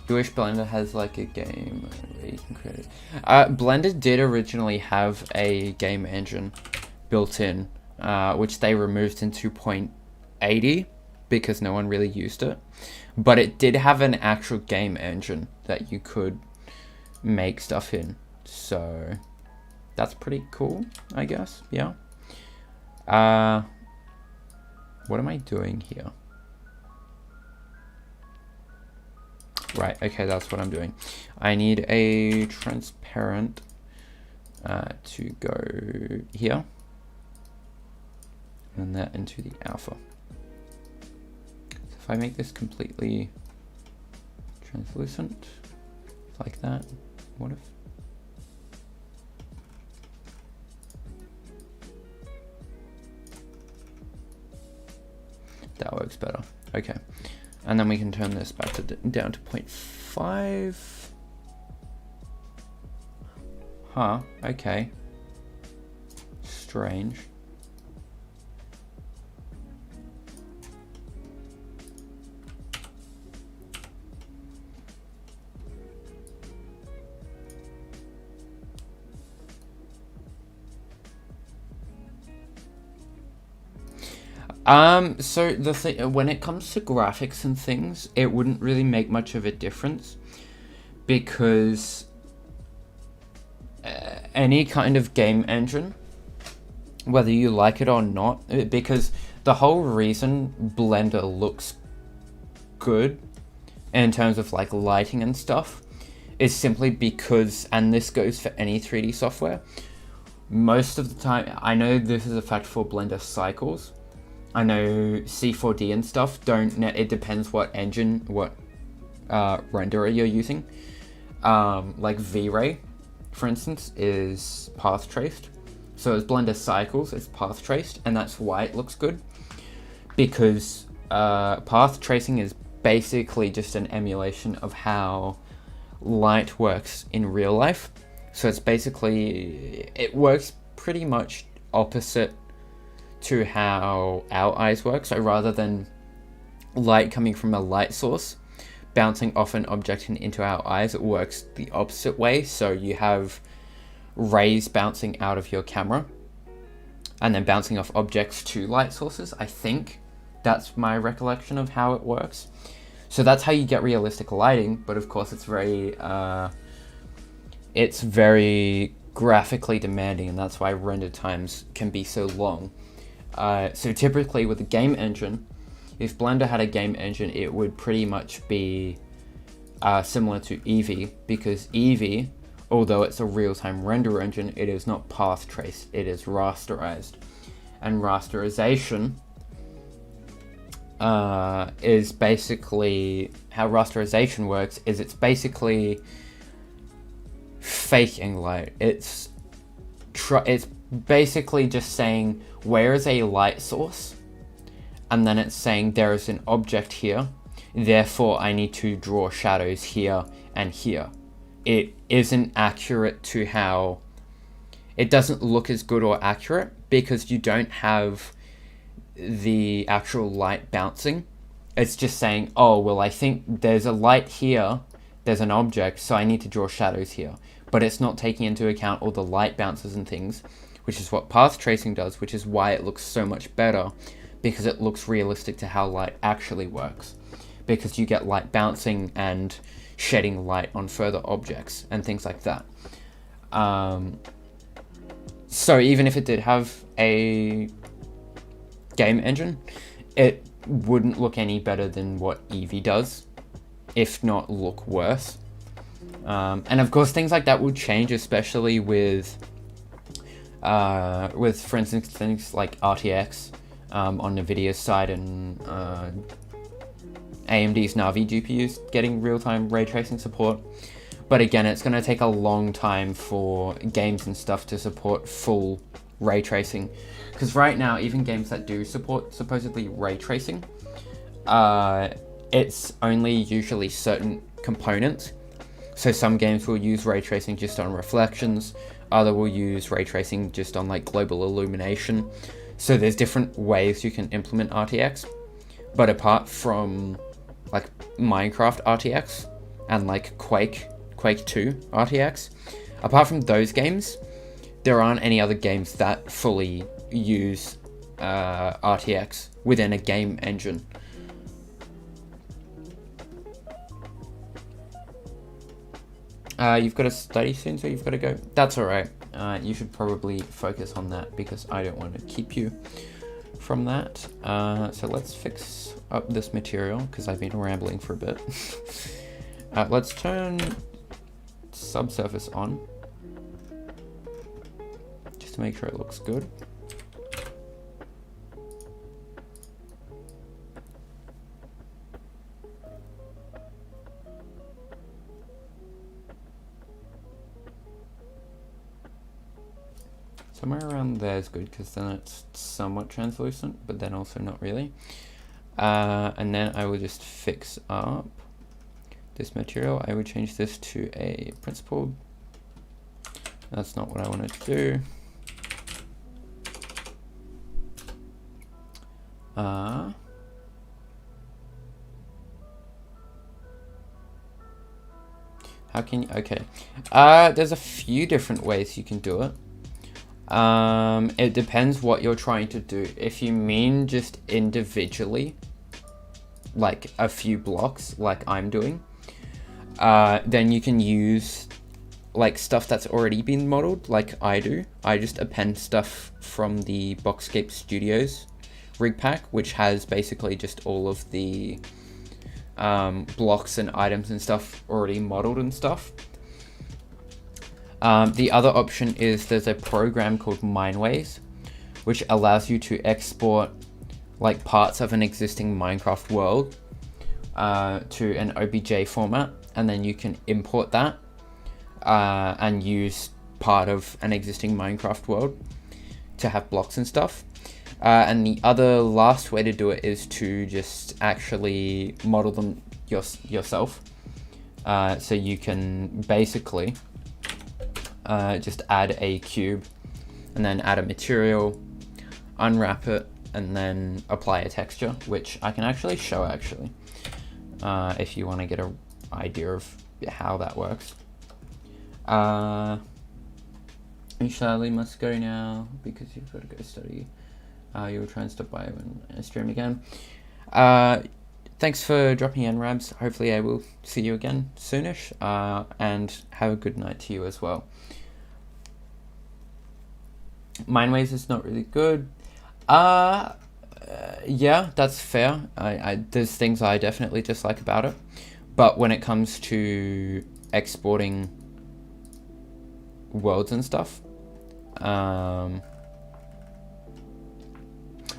You wish Blender has like a game where you can create it. Blender did originally have a game engine built in, which they removed in 2.80 because no one really used it. But it did have an actual game engine that you could make stuff in. So that's pretty cool, I guess. Yeah. What am I doing here? Right, okay, that's what I'm doing. I need a transparent to go here. And that into the alpha. So if I make this completely translucent, like that, what if? That works better. Okay. And then we can turn this back to down to 0.5. Huh, okay. Strange. So the thing, when it comes to graphics and things, it wouldn't really make much of a difference because any kind of game engine, whether you like it or not, because the whole reason Blender looks good in terms of like lighting and stuff is simply because, and this goes for any 3D software, most of the time, I know this is a fact for Blender cycles, I know C4D and stuff it depends what engine, what renderer you're using. Like V-Ray, for instance, is path traced. So as Blender cycles, it's path traced, and that's why it looks good. Because path tracing is basically just an emulation of how light works in real life. So it's basically, it works pretty much opposite to how our eyes work. So rather than light coming from a light source bouncing off an object and into our eyes, it works the opposite way. So you have rays bouncing out of your camera and then bouncing off objects to light sources. I think that's my recollection of how it works. So that's how you get realistic lighting, but of course it's very graphically demanding, and that's why render times can be so long. So typically with a game engine, if Blender had a game engine, it would pretty much be similar to Eevee, because Eevee, although it's a real-time render engine, it is not path traced, it is rasterized. And rasterization is basically, how rasterization works is it's basically faking light. It's basically just saying, where is a light source? And then it's saying there is an object here, therefore I need to draw shadows here and here. It isn't accurate to how, it doesn't look as good or accurate because you don't have the actual light bouncing. It's just saying, oh, well, I think there's a light here, there's an object, so I need to draw shadows here. But it's not taking into account all the light bounces and things, which is what path tracing does, which is why it looks so much better, because it looks realistic to how light actually works. Because you get light bouncing and shedding light on further objects and things like that. So even if it did have a game engine, it wouldn't look any better than what Eevee does, if not look worse. And of course things like that will change, especially with for instance things like RTX on NVIDIA's side and AMD's Navi GPUs getting real-time ray tracing support. But again, it's going to take a long time for games and stuff to support full ray tracing, because right now even games that do support supposedly ray tracing, it's only usually certain components. So some games will use ray tracing just on reflections, other will use ray tracing just on like global illumination. So there's different ways you can implement RTX, but apart from like Minecraft RTX and like Quake 2 RTX, apart from those games, there aren't any other games that fully use RTX within a game engine. You've got to study soon, so you've got to go. That's alright. You should probably focus on that because I don't want to keep you from that. So let's fix up this material because I've been rambling for a bit. Let's turn subsurface on just to make sure it looks good. Somewhere around there is good because then it's somewhat translucent, but then also not really. And then I will just fix up this material. I would change this to a principled. That's not what I wanted to do. How can you, okay. There's a few different ways you can do it. It depends what you're trying to do. If you mean just individually, like a few blocks, like I'm doing, then you can use like stuff that's already been modeled, like I do. I just append stuff from the Boxscape Studios rig pack, which has basically just all of the blocks and items and stuff already modeled and stuff. The other option is there's a program called Mineways, which allows you to export like parts of an existing Minecraft world to an OBJ format, and then you can import that and use part of an existing Minecraft world to have blocks and stuff. And the other last way to do it is to just actually model them yourself. So you can basically just add a cube and then add a material, unwrap it, and then apply a texture, which I can actually show if you want to get an idea of how that works. You sadly must go now because you've got to go study. You'll try and stop by and stream again. Thanks for dropping in, Rabs. Hopefully I will see you again soonish, and have a good night to you as well. Mineways is not really good. Yeah, that's fair. There's things I definitely dislike about it, but when it comes to exporting worlds and stuff,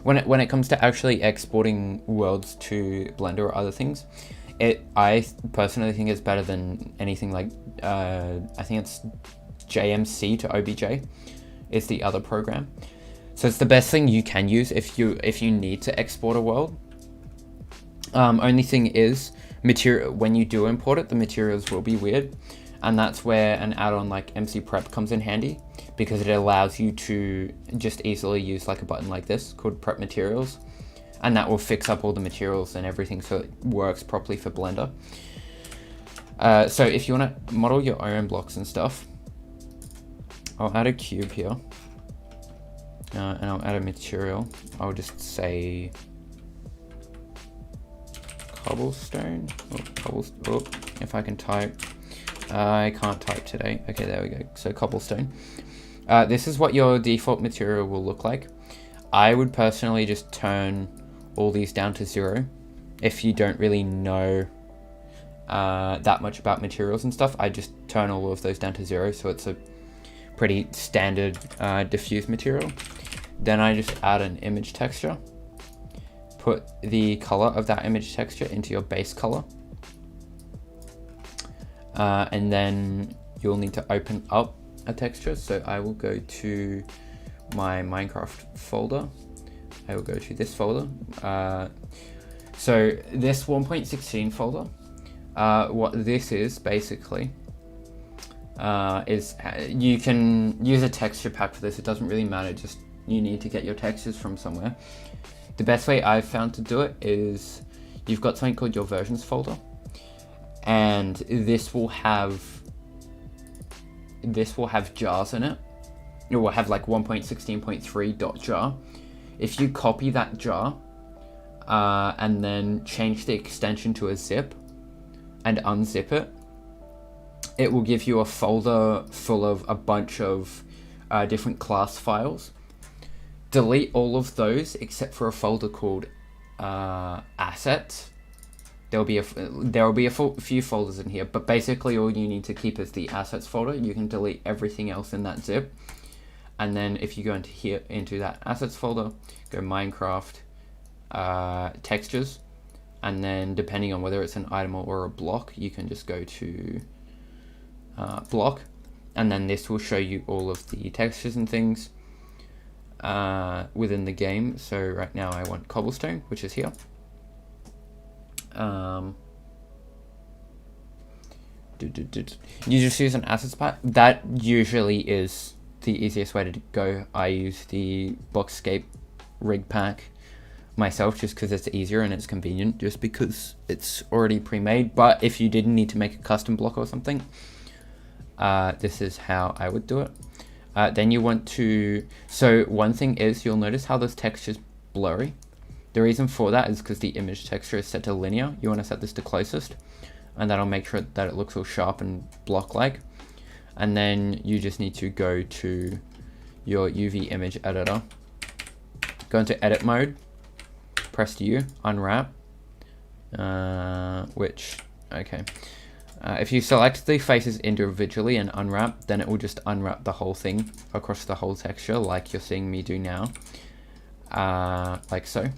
when it comes to actually exporting worlds to Blender or other things, I personally think it's better than anything like I think it's JMC to OBJ is the other program. So it's the best thing you can use if you need to export a world. Only thing is, when you do import it, the materials will be weird, and that's where an add-on like MC Prep comes in handy, because it allows you to just easily use like a button like this called Prep Materials, and that will fix up all the materials and everything so it works properly for Blender. So if you want to model your own blocks and stuff, I'll add a cube here, and I'll add a material. I'll just say cobblestone. If I can type. I can't type today. Okay, there we go. So cobblestone. This is what your default material will look like. I would personally just turn all these down to 0. If you don't really know that much about materials and stuff, I just turn all of those down to 0, so it's a pretty standard diffuse material. Then I just add an image texture. Put the color of that image texture into your base color. And then you'll need to open up a texture. So I will go to my Minecraft folder. I will go to this folder. So this 1.16 folder, what this is basically, is you can use a texture pack for this. It doesn't really matter, just you need to get your textures from somewhere. The best way I've found to do it is you've got something called your versions folder, and this will have jars in it. It will have like 1.16.3 .jar. If you copy that jar and then change the extension to a zip and unzip it, it will give you a folder full of a bunch of different class files. Delete all of those except for a folder called assets. There will be a few folders in here, but basically all you need to keep is the assets folder. You can delete everything else in that zip, and then if you go into that assets folder, go Minecraft textures, and then depending on whether it's an item or a block, you can just go to block, and then this will show you all of the textures and things within the game. So right now I want cobblestone, which is here. You just use an assets pack. That usually is the easiest way to go. I use the Boxscape rig pack myself just because it's easier and it's convenient, just because it's already pre-made. But if you didn't need to make a custom block or something, this is how I would do it. Then you want to, so one thing is you'll notice how this texture is blurry. The reason for that is because the image texture is set to linear. You want to set this to closest, and that'll make sure that it looks all sharp and block-like. And then you just need to go to your UV image editor, go into edit mode, press U, unwrap, okay. If you select the faces individually and unwrap, then it will just unwrap the whole thing across the whole texture like you're seeing me do now, like so.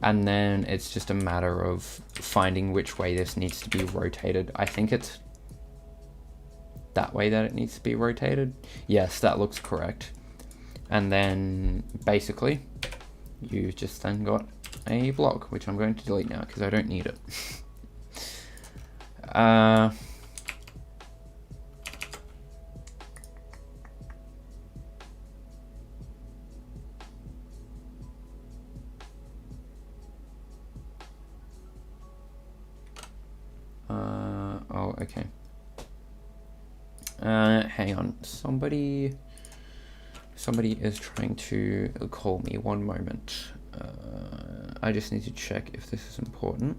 And then it's just a matter of finding which way this needs to be rotated. I think it's that way that it needs to be rotated. Yes, that looks correct. And then basically you've just then got a block, which I'm going to delete now because I don't need it. Oh, okay. Hang on. Somebody is trying to call me. One moment. I just need to check if this is important.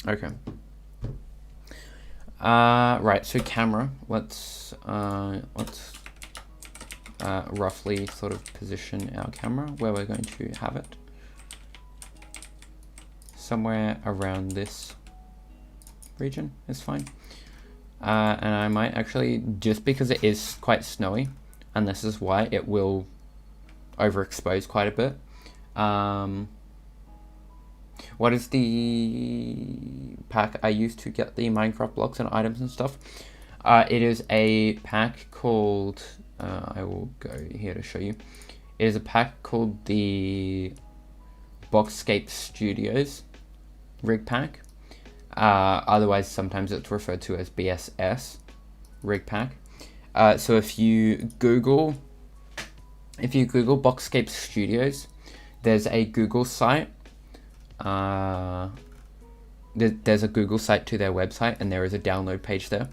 Okay. Right, so camera, let's roughly sort of position our camera where we're going to have it. Somewhere around this region is fine. And I might actually, just because it is quite snowy, and this is why it will overexpose quite a bit. What is the pack I used to get the Minecraft blocks and items and stuff? It is a pack called, I will go here to show you. It is a pack called the Boxscape Studios rig pack. Otherwise, sometimes it's referred to as BSS rig pack. So if you Google Boxscape Studios, there's a Google site. There's a Google site to their website, and there is a download page there.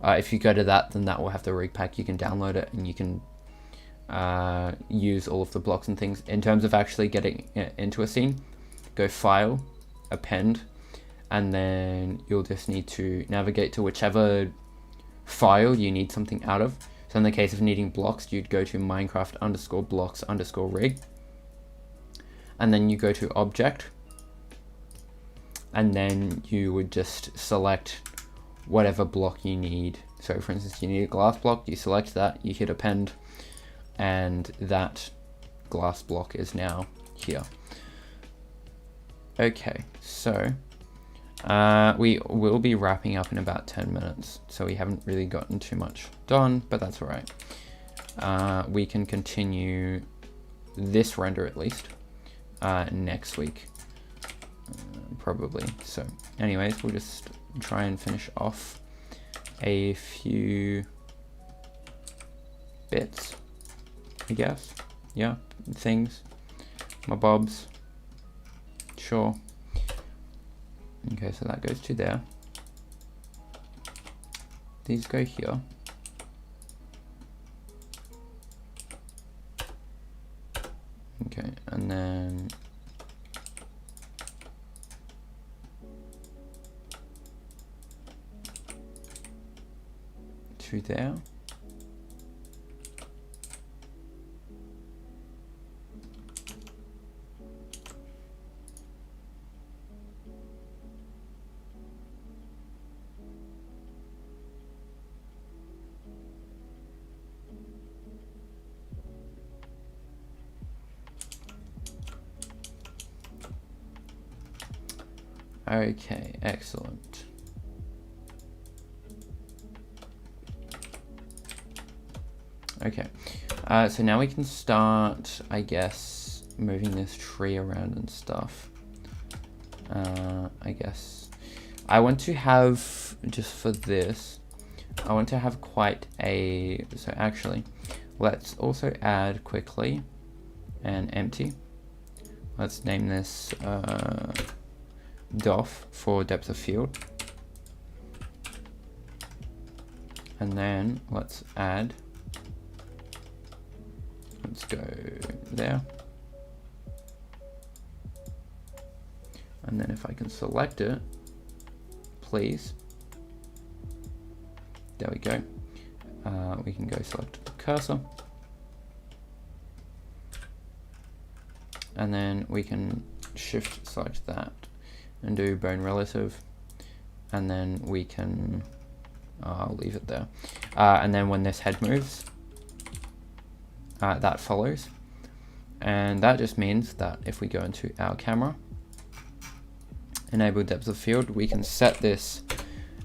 If you go to that, then that will have the rig pack. You can download it, and you can use all of the blocks and things. In terms of actually getting into a scene, go File, Append, and then you'll just need to navigate to whichever file you need something out of. So in the case of needing blocks, you'd go to Minecraft_blocks_rig, and then you go to Object, and then you would just select whatever block you need. So for instance, you need a glass block, you select that, you hit append, and that glass block is now here. Okay, so we will be wrapping up in about 10 minutes, so we haven't really gotten too much done, but that's all right. We can continue this render at least next week. Probably. So anyways, we'll just try and finish off a few bits, I guess. Yeah, things, my bobs. Sure. Okay, so that goes to there. These go here. Okay, and then to there. Okay, excellent. Okay, so now we can start, I guess, moving this tree around and stuff. I guess I want to have, just for this, I want to have quite a, so actually, let's also add quickly and empty. Let's name this DOF for depth of field. And then let's add, let's go there. And then if I can select it, please. There we go. We can go select the cursor. And then we can shift select that and do bone relative. And then we can, I'll leave it there. And then when this head moves, that follows. And that just means that if we go into our camera, enable depth of field, we can set this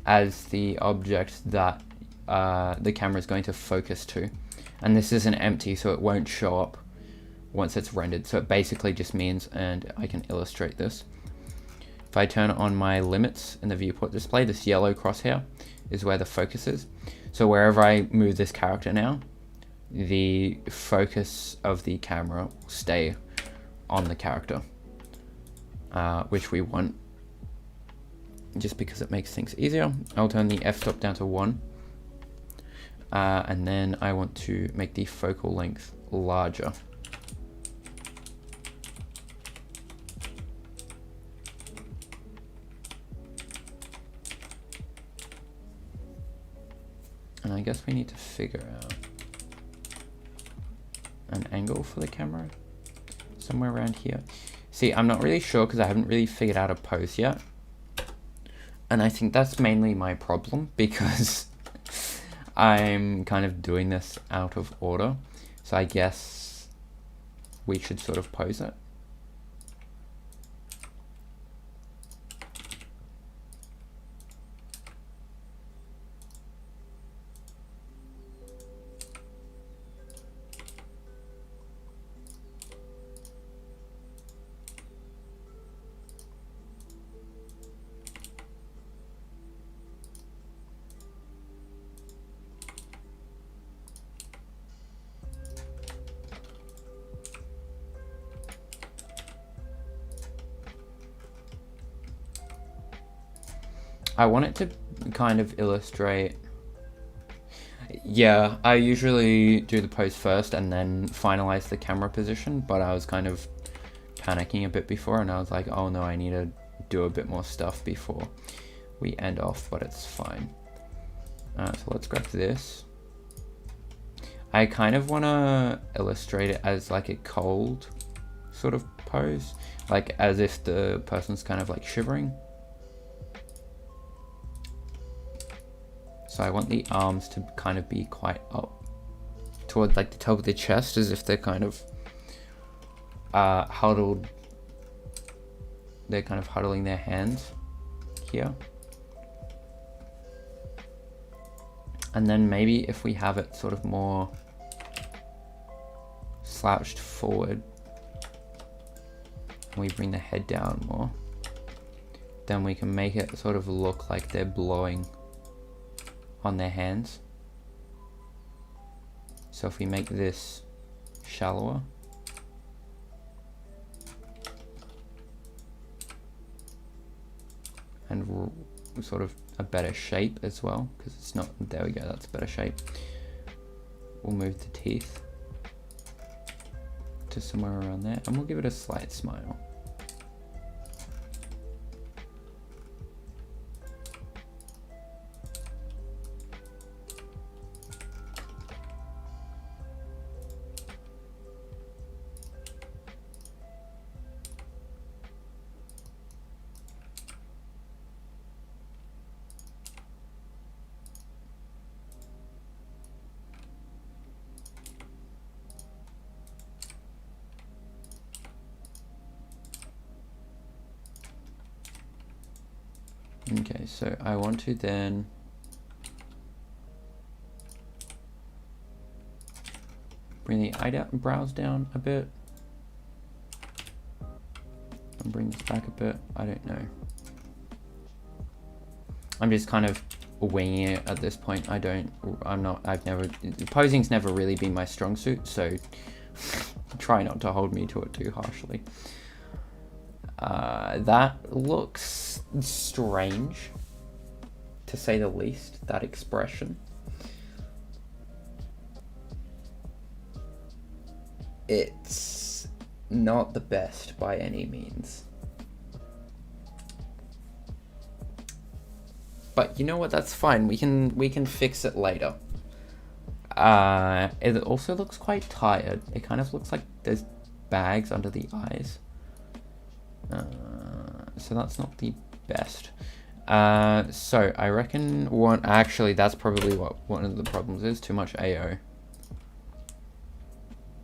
as the object that the camera is going to focus to. And this isn't empty, so it won't show up once it's rendered. So it basically just means, and I can illustrate this. If I turn on my limits in the viewport display, this yellow crosshair is where the focus is. So wherever I move this character now, the focus of the camera will stay on the character, which we want just because it makes things easier. I'll turn the f-stop down to 1. And then I want to make the focal length larger. And I guess we need to figure out an angle for the camera somewhere around here. See, I'm not really sure because I haven't really figured out a pose yet. And I think that's mainly my problem because I'm kind of doing this out of order. So I guess we should sort of pose it. I want it to kind of illustrate. Yeah, I usually do the pose first and then finalize the camera position, but I was kind of panicking a bit before and I was like, oh no, I need to do a bit more stuff before we end off, but it's fine. So let's grab this. I kind of want to illustrate it as like a cold sort of pose, like as if the person's kind of like shivering. So I want the arms to kind of be quite up towards like the top of the chest, as if they're kind of huddled. They're kind of huddling their hands here. And then maybe if we have it sort of more slouched forward, and we bring the head down more, then we can make it sort of look like they're blowing on their hands. So if we make this shallower, and sort of a better shape as well, because it's not, there we go, that's a better shape. We'll move the teeth to somewhere around there, and we'll give it a slight smile. Okay, so I want to then bring the eyebrows down a bit and bring this back a bit. I don't know. I'm just kind of winging it at this point. Posing's never really been my strong suit, so Try not to hold me to it too harshly. That looks strange, to say the least, that expression. It's not the best by any means. But you know what, that's fine. We can fix it later. It also looks quite tired. It kind of looks like there's bags under the eyes. So that's not the best. So I reckon actually that's probably what one of the problems is, too much AO.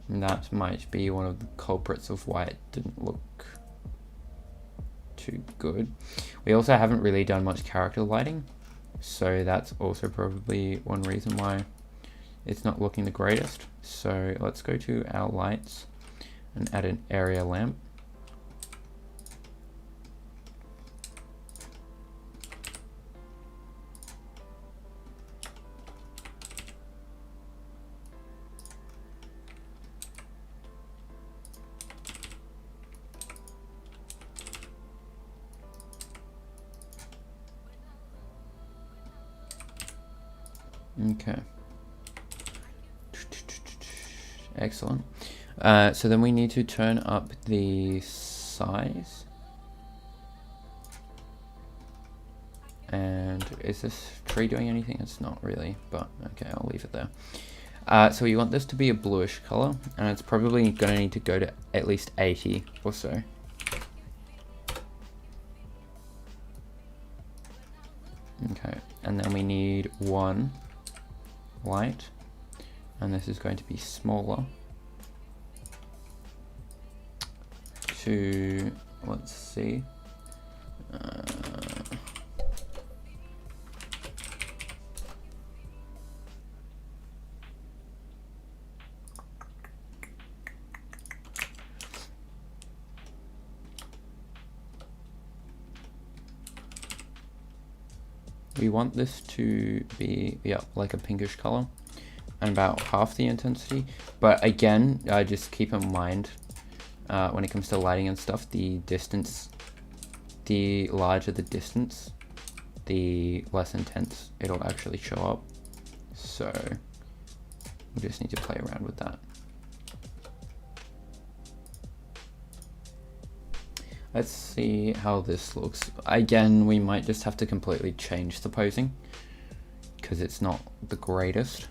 And that might be one of the culprits of why it didn't look too good. We also haven't really done much character lighting, so that's also probably one reason why it's not looking the greatest. So let's go to our lights and add an area lamp. Okay. Excellent. So then we need to turn up the size. And is this tree doing anything? It's not really, but okay, I'll leave it there. So we want this to be a bluish color, and it's probably going to need to go to at least 80 or so. Okay, and then we need one light, and this is going to be smaller to, let's see, we want this to be, yeah, like a pinkish color and about half the intensity. But again, just keep in mind when it comes to lighting and stuff, the distance, the larger the distance, the less intense it'll actually show up. So we just need to play around with that. Let's see how this looks. Again, we might just have to completely change the posing because it's not the greatest.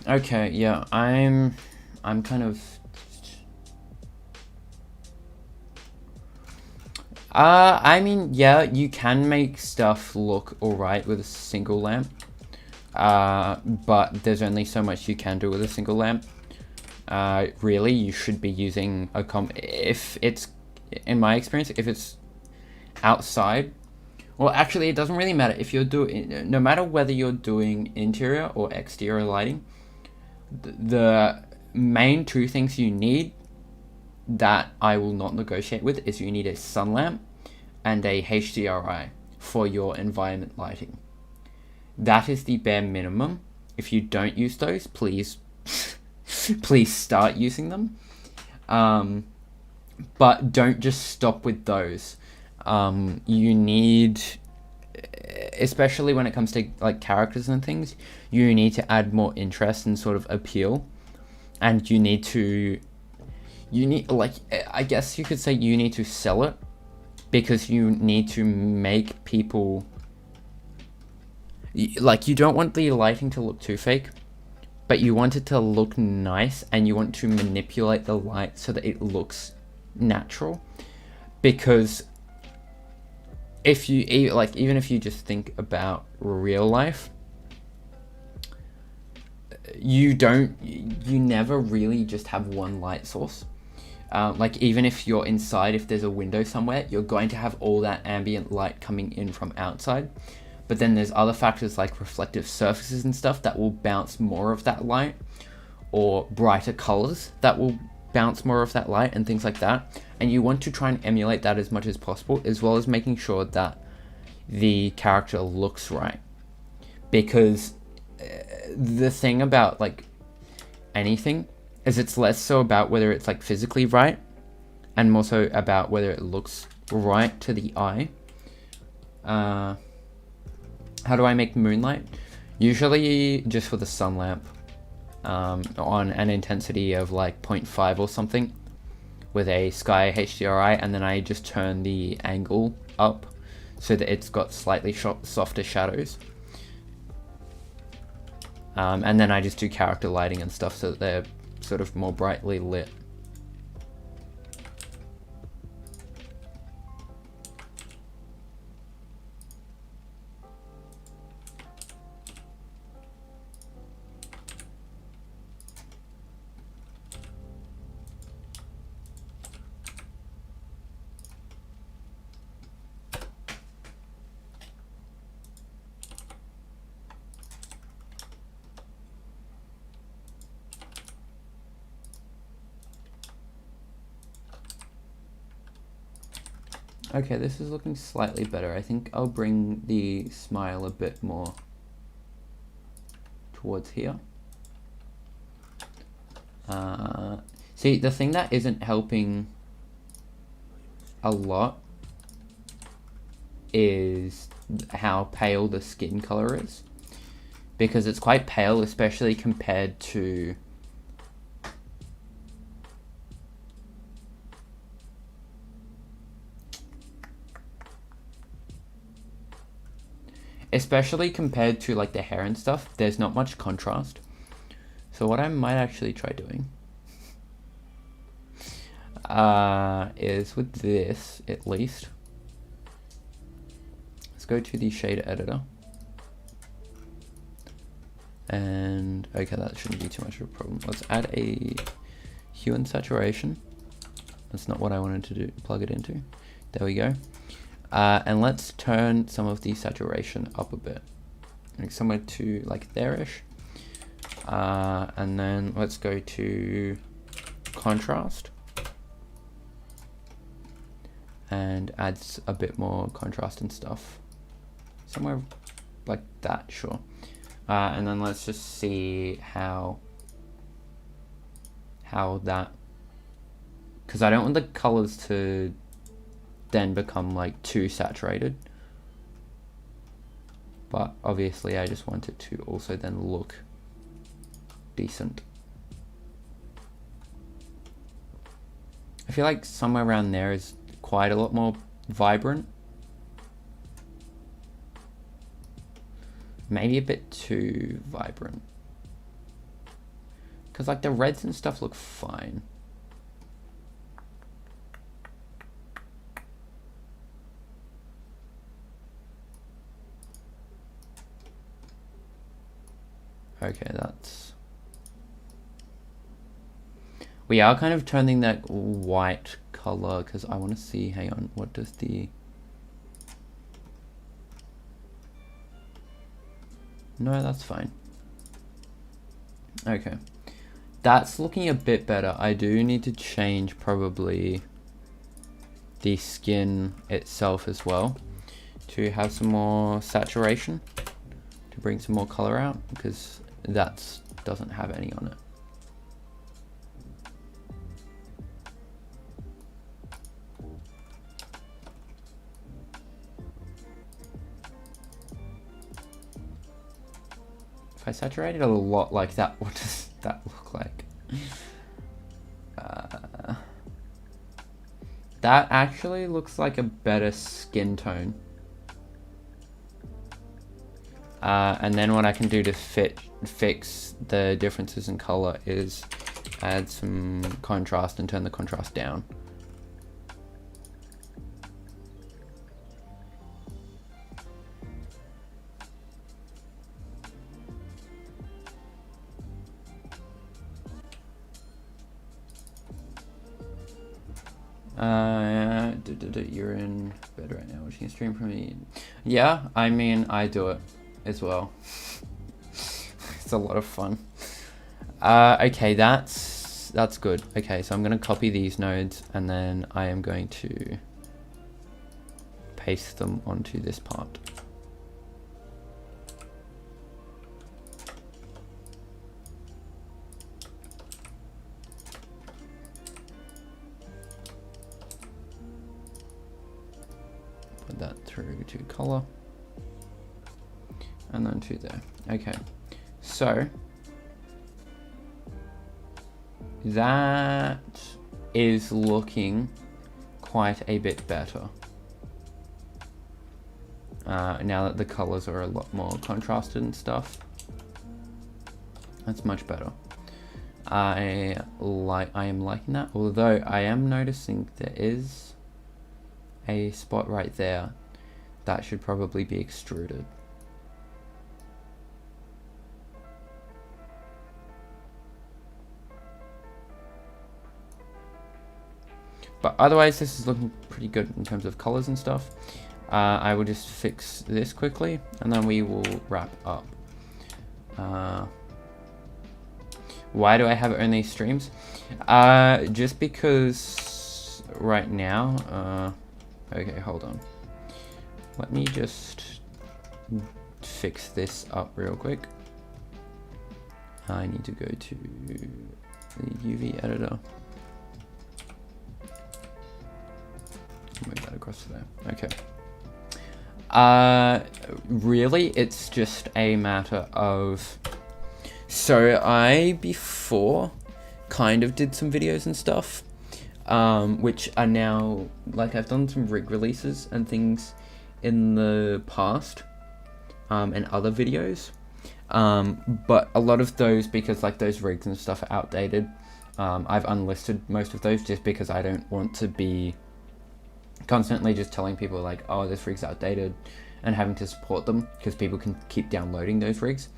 Okay, yeah, I'm kind of I mean, yeah, you can make stuff look alright with a single lamp. But there's only so much you can do with a single lamp. Really, you should be using a if it's, in my experience, if it's outside. Well, actually, it doesn't really matter if you're doing, no matter whether you're doing interior or exterior lighting, the main two things you need that I will not negotiate with is you need a sun lamp and a HDRI for your environment lighting. That is the bare minimum. If you don't use those, please, please start using them. But don't just stop with those. You need, especially when it comes to like characters and things, you need to add more interest and sort of appeal, and you need, like, I guess you could say you need to sell it, because you need to make people, like, you don't want the lighting to look too fake, but you want it to look nice and you want to manipulate the light so that it looks natural. Because if you like, even if you just think about real life, you never really just have one light source. Like even if you're inside, if there's a window somewhere, you're going to have all that ambient light coming in from outside. But then there's other factors like reflective surfaces and stuff that will bounce more of that light, or brighter colors that will bounce more of that light and things like that. And you want to try and emulate that as much as possible, as well as making sure that the character looks right. Because the thing about like anything is it's less so about whether it's like physically right and more so about whether it looks right to the eye. How do I make Moonlight? Usually just with a sun lamp on an intensity of like 0.5 or something with a sky HDRI, and then I just turn the angle up so that it's got slightly softer shadows. And then I just do character lighting and stuff so that they're sort of more brightly lit. Okay, this is looking slightly better. I think I'll bring the smile a bit more towards here. See, the thing that isn't helping a lot is how pale the skin color is. Because it's quite pale, especially compared to like the hair and stuff. There's not much contrast. So what I might actually try doing is with this, at least. Let's go to the shader editor. And okay, that shouldn't be too much of a problem. Let's add a hue and saturation. That's not what I wanted to do, plug it into. There we go. And let's turn some of the saturation up a bit, like somewhere to like there-ish. And then let's go to contrast and adds a bit more contrast and stuff, somewhere like that, sure. And then let's just see how that, because I don't want the colors to then become like too saturated, but obviously I just want it to also then look decent. I feel like somewhere around there is quite a lot more vibrant, maybe a bit too vibrant, because like the reds and stuff look fine. Okay, that's... We are kind of turning that white color because I want to see, hang on, what does the... No, that's fine. Okay. That's looking a bit better. I do need to change probably the skin itself as well to have some more saturation, to bring some more color out, because that doesn't have any on it. If I saturate it a lot like that, what does that look like? That actually looks like a better skin tone. And then what I can do to fix the differences in color is add some contrast and turn the contrast down. You're in bed right now, watching a stream from me. Yeah, I mean, I do it as well. It's a lot of fun. Okay, that's good. Okay, so I'm gonna copy these nodes and then I am going to paste them onto this part. Put that through to color and then to there. Okay, so that is looking quite a bit better. Now that the colors are a lot more contrasted and stuff, that's much better. I am liking that, although I am noticing there is a spot right there that should probably be extruded. But otherwise this is looking pretty good in terms of colors and stuff. I will just fix this quickly and then we will wrap up. Why do I have only streams? Just because right now, okay, hold on. Let me just fix this up real quick. I need to go to the UV editor. Move that across to there. Okay. Really, it's just a matter of... So I, before, kind of did some videos and stuff. Which are now, like, I've done some rig releases and things in the past, and other videos, but a lot of those, because like those rigs and stuff are outdated, I've unlisted most of those just because I don't want to be constantly just telling people like, oh, this rig's outdated, and having to support them because people can keep downloading those rigs.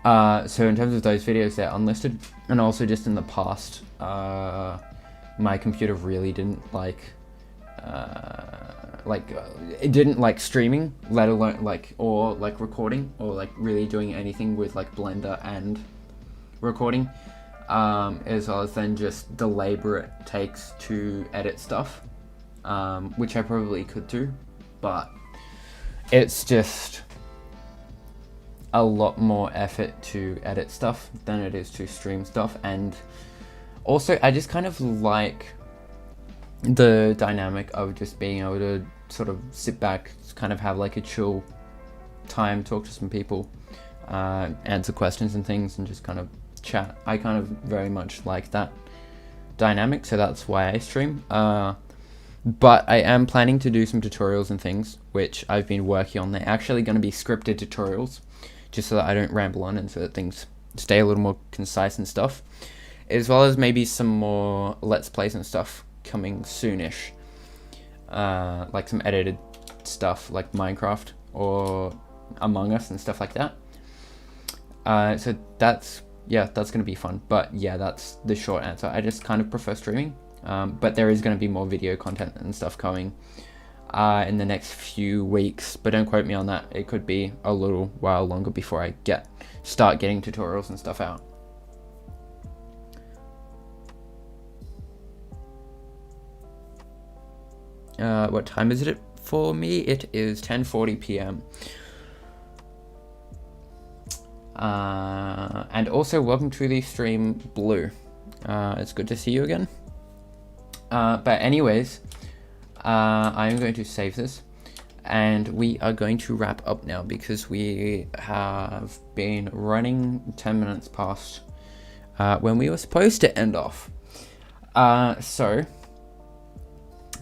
So in terms of those videos, they're unlisted, and also just in the past, my computer really didn't it didn't like streaming, let alone or recording, or really doing anything with Blender and recording, as well as then just the labor it takes to edit stuff, which I probably could do, but it's just a lot more effort to edit stuff than it is to stream stuff. And also I just kind of like the dynamic of just being able to sort of sit back, kind of have like a chill time, talk to some people, answer questions and things, and just kind of chat. I kind of very much like that dynamic, so that's why I stream. But I am planning to do some tutorials and things, which I've been working on. They're actually going to be scripted tutorials, just so that I don't ramble on and so that things stay a little more concise and stuff, as well as maybe some more Let's Plays and stuff coming soonish, like some edited stuff like Minecraft or Among Us and stuff like that. So that's going to be fun. But yeah, that's the short answer. I just kind of prefer streaming, but there is going to be more video content and stuff coming in the next few weeks, but don't quote me on that. It could be a little while longer before I start getting tutorials and stuff out. What time is it for me? It is 10:40 p.m. And also welcome to the stream, Blue. It's good to see you again. But anyways, I am going to save this, and we are going to wrap up now because we have been running 10 minutes past when we were supposed to end off. So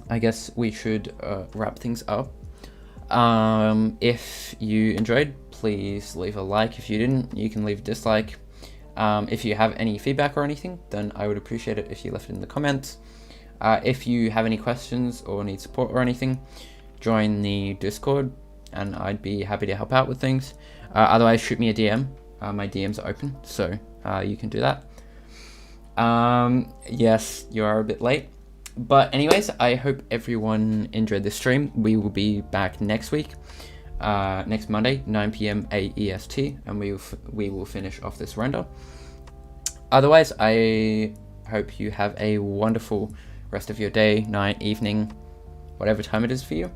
I guess we should wrap things up. If you enjoyed, please leave a like. If you didn't, you can leave a dislike. If you have any feedback or anything, then I would appreciate it if you left it in the comments. If you have any questions or need support or anything, join the Discord and I'd be happy to help out with things. Otherwise, shoot me a DM. My DMs are open, so you can do that. Yes, you are a bit late. But anyways, I hope everyone enjoyed this stream. We will be back next week, next Monday, 9 PM AEST, and we will finish off this render. Otherwise, I hope you have a wonderful rest of your day, night, evening, whatever time it is for you.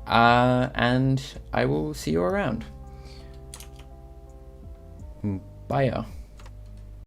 And I will see you around. Bye.